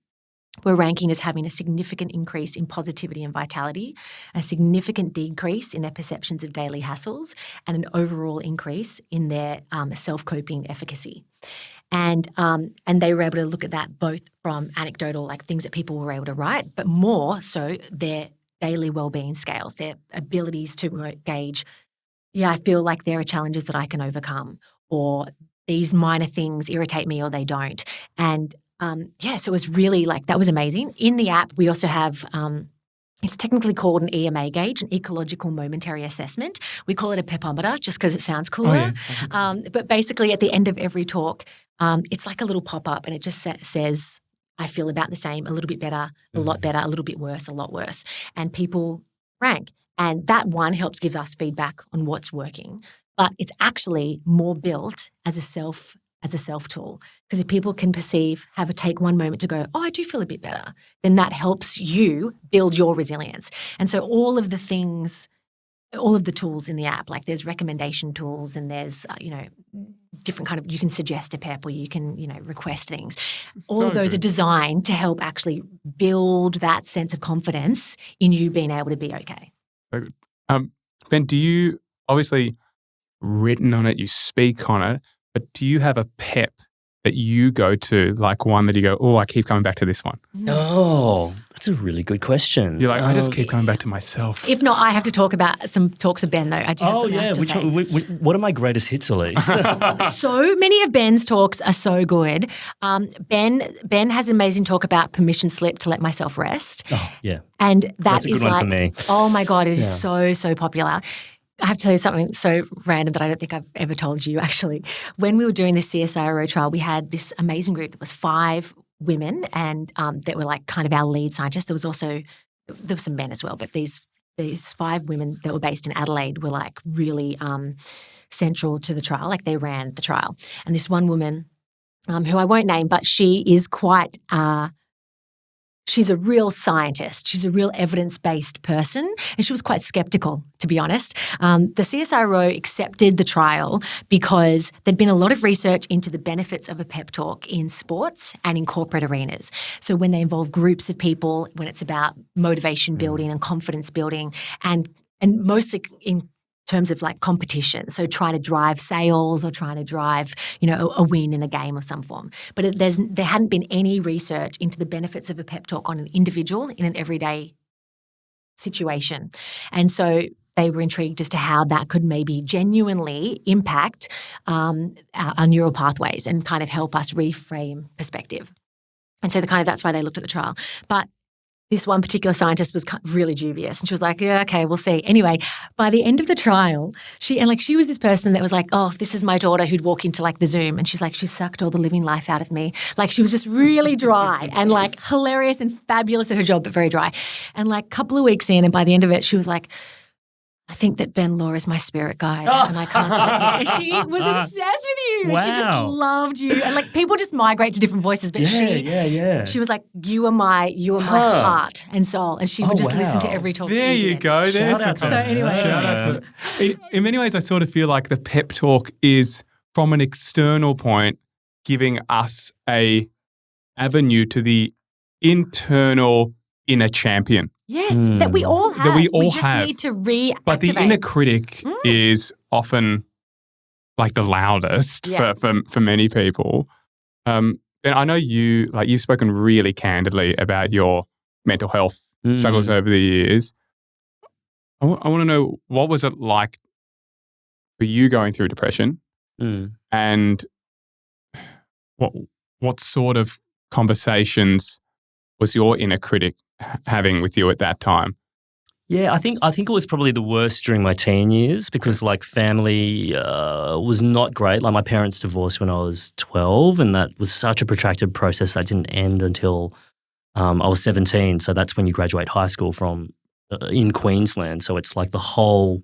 we're ranking as having a significant increase in positivity and vitality, a significant decrease in their perceptions of daily hassles, and an overall increase in their self-coping efficacy. And they were able to look at that both from anecdotal, like things that people were able to write, but more so their daily well-being scales, their abilities to gauge, I feel like there are challenges that I can overcome, or these minor things irritate me or they don't. And so it was really that was amazing. In the app, we also have it's technically called an EMA gauge, an ecological momentary assessment. We call it a pepometer just because it sounds cooler. Oh, yeah. But basically at the end of every talk, it's like a little pop-up and it just says, I feel about the same, a little bit better, a lot better, a little bit worse, a lot worse. And people rank. And that one helps give us feedback on what's working. But it's actually more built as a self tool. Because if people can take one moment to go, I do feel a bit better, then that helps you build your resilience. And so all of the tools in the app, like there's recommendation tools and there's, different kind of, you can suggest a pep or you can, request things. All of those are designed to help actually build that sense of confidence in you being able to be okay. So good. Ben, do you, obviously written on it, you speak on it, but do you have a pep that you go to, like one that you go, I keep coming back to this one? Oh, that's a really good question. You're like, I just keep coming back to myself. If not, I have to talk about some talks of Ben, though. I do have something I have to say. What are my greatest hits, Elise? So many of Ben's talks are so good. Ben has an amazing talk about permission slip to let myself rest. Oh, yeah. And that's a good one for me. Oh my God, it is so popular. I have to tell you something so random that I don't think I've ever told you, actually. When we were doing this CSIRO trial, we had this amazing group that was 5 women and that were like kind of our lead scientists. There was some men as well, but these 5 women that were based in Adelaide were like really central to the trial, like they ran the trial. And this one woman, who I won't name, but she is quite she's a real scientist. She's a real evidence-based person, and she was quite skeptical, to be honest. The CSIRO accepted the trial because there'd been a lot of research into the benefits of a pep talk in sports and in corporate arenas. So when they involve groups of people, when it's about motivation building and confidence building, and mostly in terms of like competition, so trying to drive sales or trying to drive, a win in a game of some form. But there hadn't been any research into the benefits of a pep talk on an individual in an everyday situation. And so they were intrigued as to how that could maybe genuinely impact our neural pathways and kind of help us reframe perspective. And so that's why they looked at the trial. But this one particular scientist was really dubious, and she was like, yeah, okay, we'll see. Anyway, by the end of the trial, she was this person that was like, this is my daughter who'd walk into like the Zoom, and she's like, she sucked all the living life out of me. Like she was just really dry and like hilarious and fabulous at her job, but very dry. And like a couple of weeks in, and by the end of it, she was like, I think that Ben Law is my spirit guide and I can't stop it. And she was obsessed with you. Wow. She just loved you. And like people just migrate to different voices, but she was like, you are my heart and soul. And she would just listen to every talk. There you go. Shout out to so anyway. Shout out to in many ways, I sort of feel like the pep talk is from an external point giving us a avenue to the internal inner champion. Yes, that we all have. We just need to reactivate. But the inner critic is often like the loudest for many people. And I know you've spoken really candidly about your mental health struggles over the years. I want to know, what was it like for you going through depression, and what sort of conversations was your inner critic having with you at that time? Yeah, I think it was probably the worst during my teen years because like family was not great. Like my parents divorced when I was 12, and that was such a protracted process that didn't end until I was 17. So that's when you graduate high school from in Queensland. So it's like the whole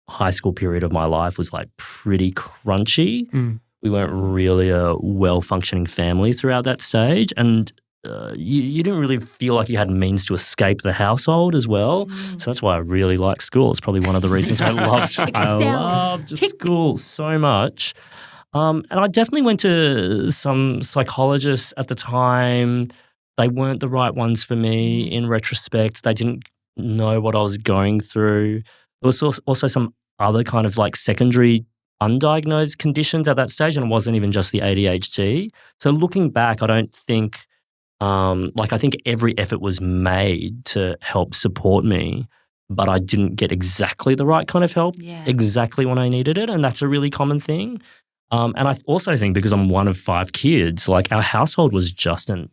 high school period of my life was like pretty crunchy. We weren't really a well-functioning family throughout that stage, and you didn't really feel like you had means to escape the household as well. So that's why I really like school. It's probably one of the reasons I loved school so much. And I definitely went to some psychologists at the time they weren't the right ones for me in retrospect. They didn't know what I was going through. There was also some other kind of like secondary undiagnosed conditions at that stage, and it wasn't even just the ADHD. So looking back, I don't think, I think every effort was made to help support me, but I didn't get exactly the right kind of help, exactly when I needed it, and that's a really common thing. And I also think because I'm one of 5 kids, like our household was just an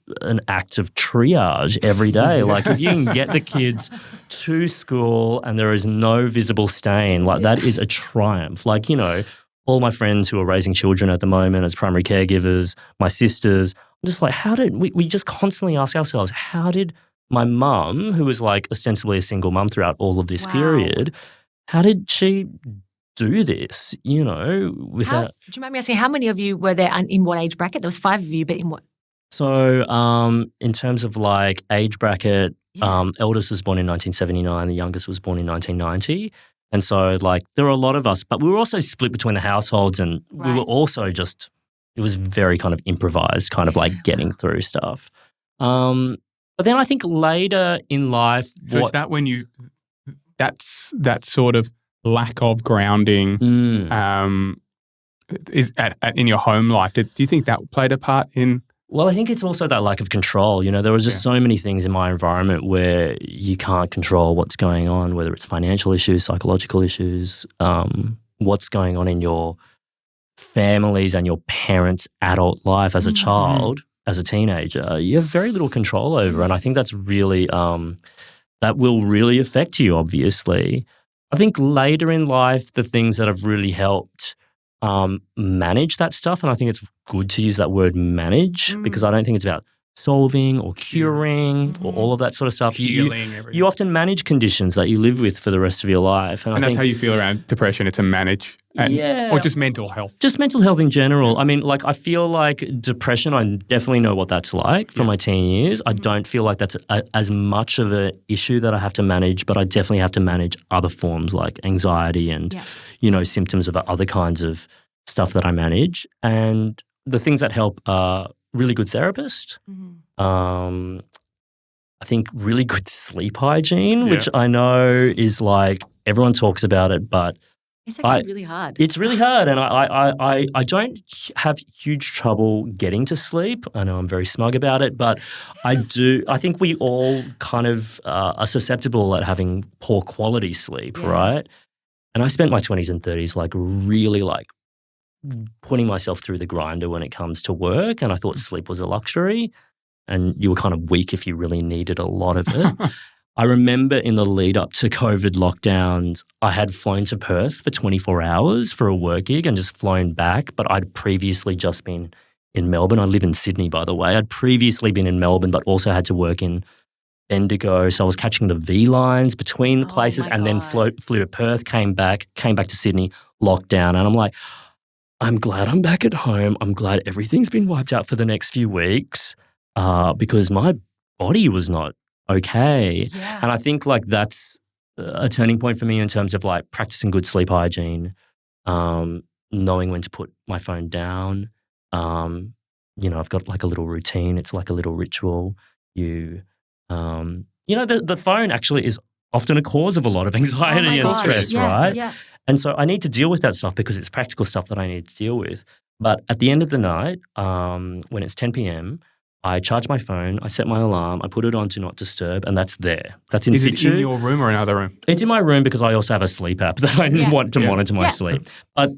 act of triage every day. Like if you can get the kids to school and there is no visible stain, like that is a triumph. Like, you know, all my friends who are raising children at the moment as primary caregivers, my sisters, I'm just like, how did we just constantly ask ourselves, how did my mum, who was like ostensibly a single mum throughout all of this period, how did she do this, you know, without... Do you mind me asking, how many of you were there in what age bracket? There was 5 of you, but in what? So in terms of like age bracket, eldest was born in 1979, the youngest was born in 1990. And so like there were a lot of us, but we were also split between the households, and we were also just, it was very kind of improvised, kind of like getting through stuff. But then I think later in life... So is that when you, that's that sort of lack of grounding is in your home life. Do you think that played a part in? Well, I think it's also that lack of control. You know, there was just so many things in my environment where you can't control what's going on, whether it's financial issues, psychological issues, what's going on in your families and your parents' adult life as a child, as a teenager. You have very little control over, and I think that's really that will really affect you, obviously. I think later in life, the things that have really helped manage that stuff, and I think it's good to use that word manage because I don't think it's about solving or curing or all of that sort of stuff. Healing, you often manage conditions that you live with for the rest of your life. And that's how you feel around depression. It's a manage. Or just mental health. Just mental health in general. I mean, like I feel like depression, I definitely know what that's like from my teen years. I don't feel like that's as much of an issue that I have to manage, but I definitely have to manage other forms like anxiety and, you know, symptoms of other kinds of stuff that I manage. And the things that help are really good therapist. I think really good sleep hygiene, which I know is like everyone talks about it, but it's actually really hard. It's really hard, and I don't have huge trouble getting to sleep. I know I'm very smug about it, but I do. I think we all kind of are susceptible at having poor quality sleep, right? And I spent my 20s and 30s like really like putting myself through the grinder when it comes to work, and I thought sleep was a luxury, and you were kind of weak if you really needed a lot of it. I remember in the lead up to COVID lockdowns, I had flown to Perth for 24 hours for a work gig and just flown back, but I'd previously just been in Melbourne. I live in Sydney, by the way. I'd previously been in Melbourne, but also had to work in Bendigo. So I was catching the V lines between the places and then flew to Perth, came back to Sydney, lockdown. And I'm like, I'm glad I'm back at home. I'm glad everything's been wiped out for the next few weeks because my body was not okay. And I think like that's a turning point for me in terms of like practicing good sleep hygiene, knowing when to put my phone down. You know, I've got like a little routine. It's like a little ritual. You know, the phone actually is often a cause of a lot of anxiety and stress, right? Yeah. And so I need to deal with that stuff because it's practical stuff that I need to deal with. But at the end of the night, when it's 10 p.m., I charge my phone, I set my alarm, I put it on Do Not Disturb, and that's there. That's in situ. Is it in your room or another room? It's in my room because I also have a sleep app that I want to monitor my sleep. But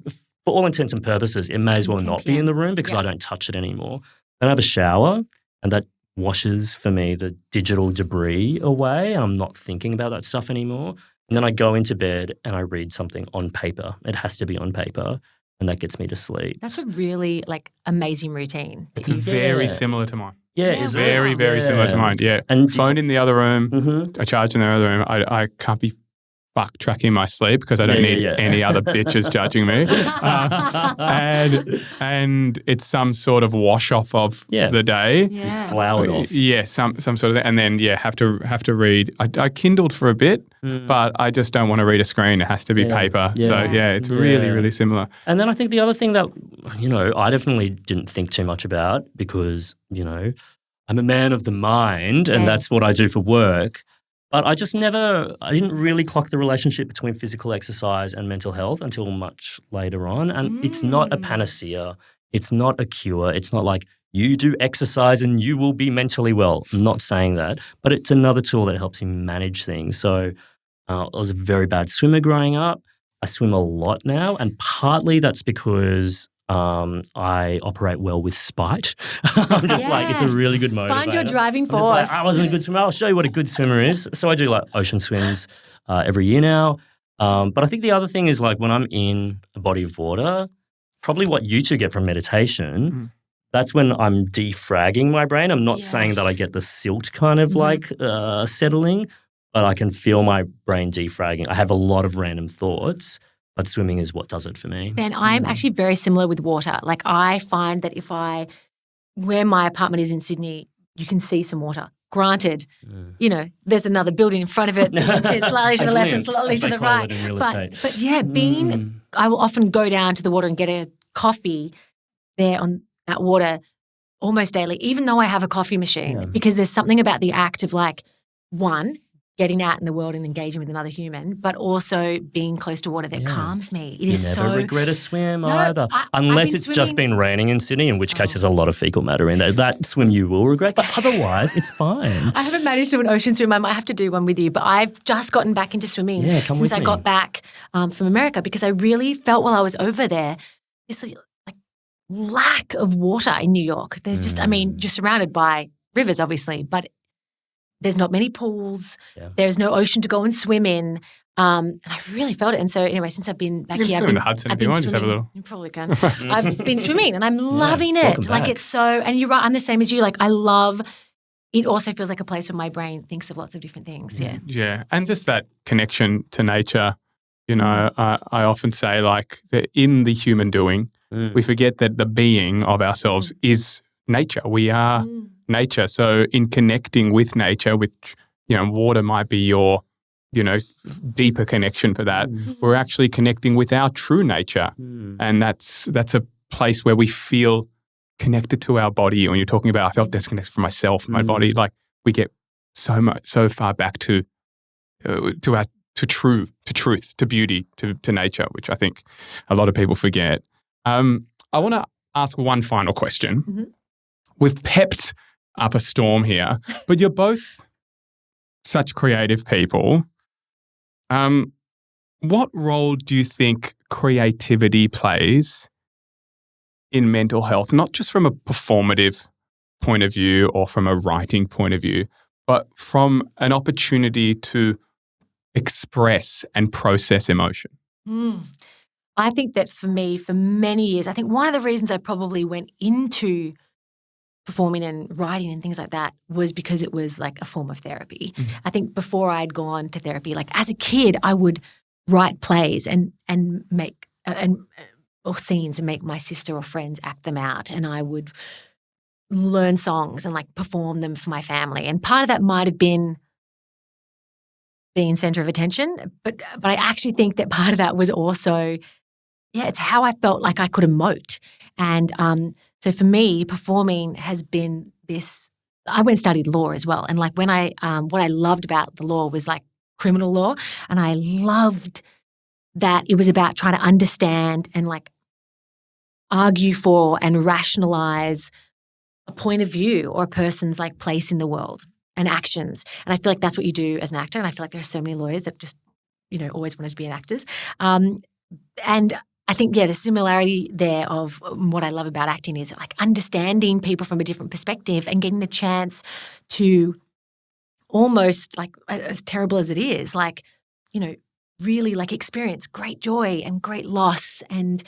for all intents and purposes, it may as well not be in the room because I don't touch it anymore. Then I have a shower, and that washes for me the digital debris away, and I'm not thinking about that stuff anymore. And then I go into bed and I read something on paper. It has to be on paper. And that gets me to sleep. That's a really like amazing routine. It's very similar to mine. It's very similar to mine. Yeah, and phone in the other room, I charge in the other room. I can't be tracking my sleep because I don't need any other bitches judging me. And it's some sort of wash off of the day. You slough it off. Yeah, some sort of, and then have to read. I Kindled for a bit, but I just don't want to read a screen. It has to be paper. So it's really similar. And then I think the other thing that, you know, I definitely didn't think too much about because, you know, I'm a man of the mind and that's what I do for work. But I didn't really clock the relationship between physical exercise and mental health until much later on. And it's not a panacea. It's not a cure. It's not like you do exercise and you will be mentally well. I'm not saying that, but it's another tool that helps you manage things. So I was a very bad swimmer growing up. I swim a lot now, and partly that's because I operate well with spite. I'm just like, it's a really good motivator. Find your driving force. I'm just like, I wasn't a good swimmer. I'll show you what a good swimmer is. So I do like ocean swims every year now. But I think the other thing is like when I'm in a body of water, probably what you two get from meditation, that's when I'm defragging my brain. I'm not saying that I get the silt kind of like settling, but I can feel my brain defragging. I have a lot of random thoughts, but swimming is what does it for me. Ben, I'm actually very similar with water. Like I find that where my apartment is in Sydney, you can see some water. Granted, there's another building in front of it. You can see it slightly to the left and slightly to the right. But yeah, I will often go down to the water and get a coffee there on that water almost daily, even though I have a coffee machine, because there's something about the act of like, one, getting out in the world and engaging with another human, but also being close to water that calms me. It is never regret a swim either. Unless it's just been raining in Sydney, in which case there's a lot of fecal matter in there. That swim you will regret, but otherwise it's fine. I haven't managed to do an ocean swim. I might have to do one with you, but I've just gotten back into swimming since I got back from America because I really felt while I was over there this like lack of water in New York. There's just, you're surrounded by rivers obviously, but there's not many pools. Yeah. There's no ocean to go and swim in. And I really felt it. And so anyway, since I've been back here, I've been in the Hudson if you want, just have a little. You probably can. I've been swimming and I'm loving it. Like it's so, and you're right, I'm the same as you. Like I love, it also feels like a place where my brain thinks of lots of different things. Yeah. Yeah. And just that connection to nature, I often say like in the human doing, we forget that the being of ourselves is nature. We are nature. So in connecting with nature, which, water might be your, deeper connection for that, we're actually connecting with our true nature. And that's a place where we feel connected to our body. When you're talking about, I felt disconnected from myself, my body, like we get so far back to truth, to beauty, to nature, which I think a lot of people forget. I want to ask one final question. We've pepped up a storm here, but you're both such creative people. What role do you think creativity plays in mental health, not just from a performative point of view or from a writing point of view, but from an opportunity to express and process emotion? I think that for me, for many years, I think one of the reasons I probably went into performing and writing and things like that was because it was like a form of therapy. I think before I'd gone to therapy, like as a kid, I would write plays and make or scenes and make my sister or friends act them out, and I would learn songs and like perform them for my family. And part of that might have been being center of attention, but I actually think that part of that was also, it's how I felt like I could emote. And so for me, performing has been this. I went and studied law as well, and like when what I loved about the law was like criminal law, and I loved that it was about trying to understand and like argue for and rationalize a point of view or a person's like place in the world and actions. And I feel like that's what you do as an actor. And I feel like there are so many lawyers that just, always wanted to be actors. And I think, the similarity there of what I love about acting is like understanding people from a different perspective and getting a chance to almost like, as terrible as it is, like, really like experience great joy and great loss and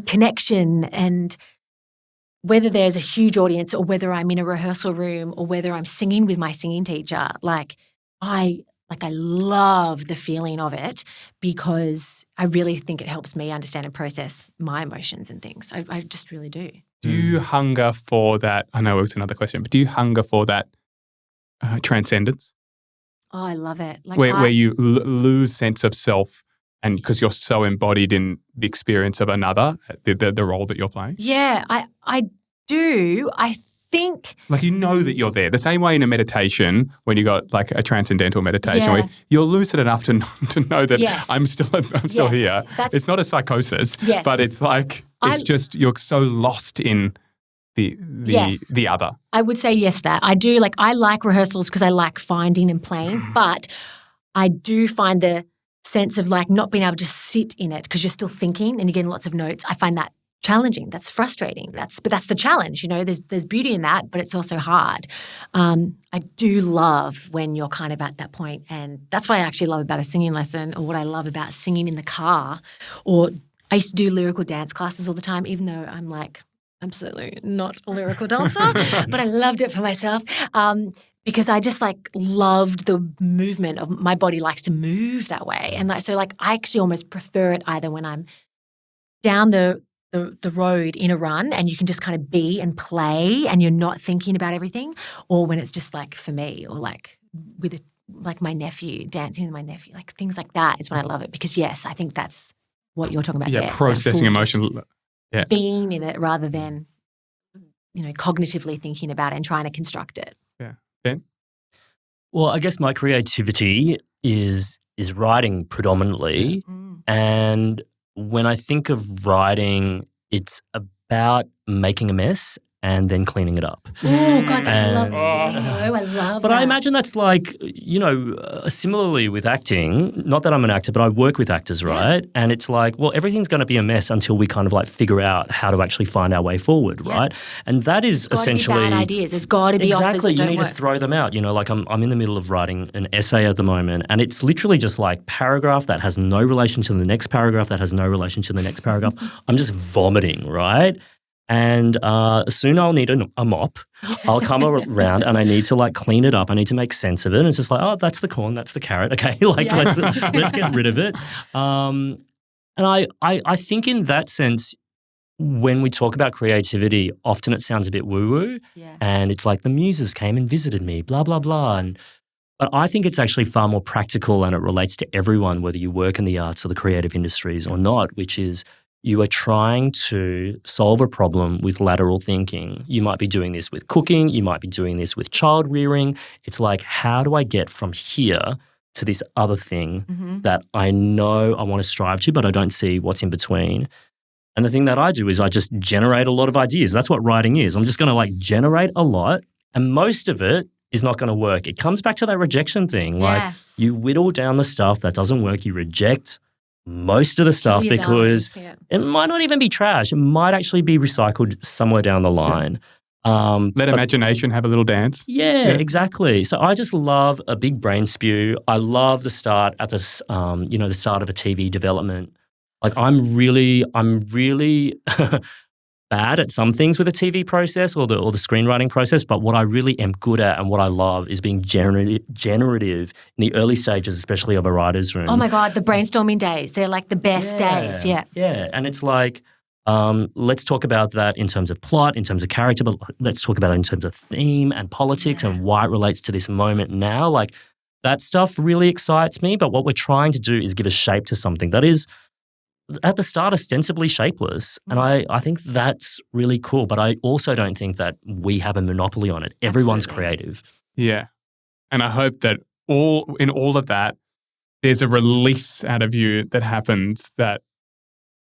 connection, and whether there's a huge audience or whether I'm in a rehearsal room or whether I'm singing with my singing teacher, I love the feeling of it because I really think it helps me understand and process my emotions and things. I just really do. Do you hunger for that? I know it's another question, but do you hunger for that transcendence? Oh, I love it. Where you lose sense of self, and because you're so embodied in the experience of another, the role that you're playing? Yeah, I do. I think Like you know that you're there. The same way in a meditation when you got like a transcendental meditation where you're lucid enough to know that I'm still here. It's not a psychosis, but it's like it's just you're so lost in the other. I would say yes to that. I do I like rehearsals because I like finding and playing, but I do find the sense of not being able to sit in it because you're still thinking and you're getting lots of notes. I find that challenging. That's frustrating. But that's the challenge. There's beauty in that, but it's also hard. I do love when you're kind of at that point, and that's what I actually love about a singing lesson, or what I love about singing in the car. Or I used to do lyrical dance classes all the time, even though I'm absolutely not a lyrical dancer, but I loved it for myself. Because I just loved the movement of my body likes to move that way. And I actually almost prefer it either when I'm down the road in a run and you can just kind of be and play and you're not thinking about everything, or when it's just for me, or with my nephew, dancing with my nephew, things like that is when I love it, because yes, I think that's what you're talking about there. Processing emotion. Being in it rather than, cognitively thinking about it and trying to construct it. Yeah. Ben? Well, I guess my creativity is writing predominantly. And when I think of writing, it's about making a mess and then cleaning it up. Oh, God, that's a lovely feeling, though. I love But that. I imagine that's similarly with acting, not that I'm an actor, but I work with actors, right? And it's everything's going to be a mess until we kind of figure out how to actually find our way forward, right? And that is essentially— There's got to be bad ideas. There's got to be offers that don't work. Exactly. You need to throw them out. I'm in the middle of writing an essay at the moment, and it's literally just paragraph that has no relation to the next paragraph that has no relation to the next paragraph. I'm just vomiting, right? And soon I'll need a mop. I'll come around and I need to clean it up. I need to make sense of it. And it's just that's the corn, that's the carrot. Okay, let's get rid of it. And I think in that sense, when we talk about creativity, often it sounds a bit woo-woo. Yeah. And it's the muses came and visited me, blah, blah, blah. But I think it's actually far more practical, and it relates to everyone, whether you work in the arts or the creative industries or not, which is you are trying to solve a problem with lateral thinking. You might be doing this with cooking. You might be doing this with child rearing. It's how do I get from here to this other thing that I know I want to strive to, but I don't see what's in between? And the thing that I do is I just generate a lot of ideas. That's what writing is. I'm just going to generate a lot, and most of it is not going to work. It comes back to that rejection thing. Yes. You whittle down the stuff that doesn't work. You reject most of the stuff because it might not even be trash. It might actually be recycled somewhere down the line. Let imagination have a little dance. Yeah, exactly. So I just love a big brain spew. I love the start at the start of a TV development. I'm really bad at some things with the TV process or the screenwriting process, but what I really am good at and what I love is being generative in the early stages, especially of a writer's room. Oh my God, the brainstorming days. They're the best days. Yeah. Yeah. And it's let's talk about that in terms of plot, in terms of character, but let's talk about it in terms of theme and politics and why it relates to this moment now. That stuff really excites me, but what we're trying to do is give a shape to something that is at the start ostensibly shapeless. And I think that's really cool. But I also don't think that we have a monopoly on it. Everyone's creative. Yeah. And I hope that in all of that, there's a release out of you that happens that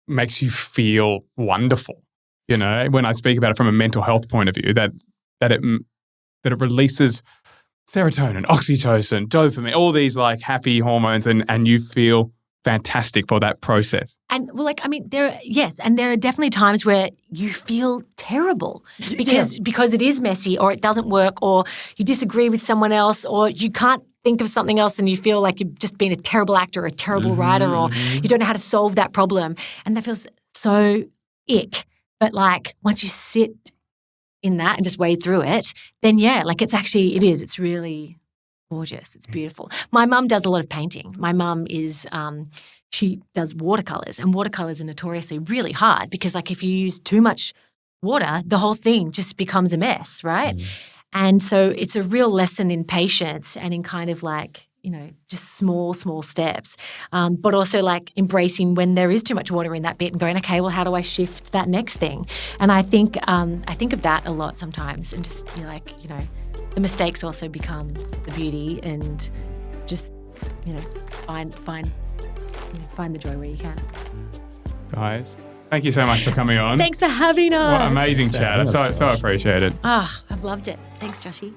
makes you feel wonderful. When I speak about it from a mental health point of view, that it releases serotonin, oxytocin, dopamine, all these happy hormones, and you feel fantastic for that process. And there are definitely times where you feel terrible because it is messy, or it doesn't work, or you disagree with someone else, or you can't think of something else and you feel like you've just been a terrible actor or a terrible writer, or you don't know how to solve that problem. And that feels so ick. But once you sit in that and just wade through it, then it's really gorgeous. It's beautiful. My mum does a lot of painting. My mum is, she does watercolors, and watercolors are notoriously really hard because if you use too much water, the whole thing just becomes a mess, right? And so it's a real lesson in patience and in kind of just small steps, but also like embracing when there is too much water in that bit and going, okay, well, how do I shift that next thing? And I think of that a lot sometimes, and just the mistakes also become the beauty, and just find the joy where you can. Guys, thank you so much for coming on. Thanks for having us. What amazing chat. I so appreciate it. I've loved it. Thanks, Joshy.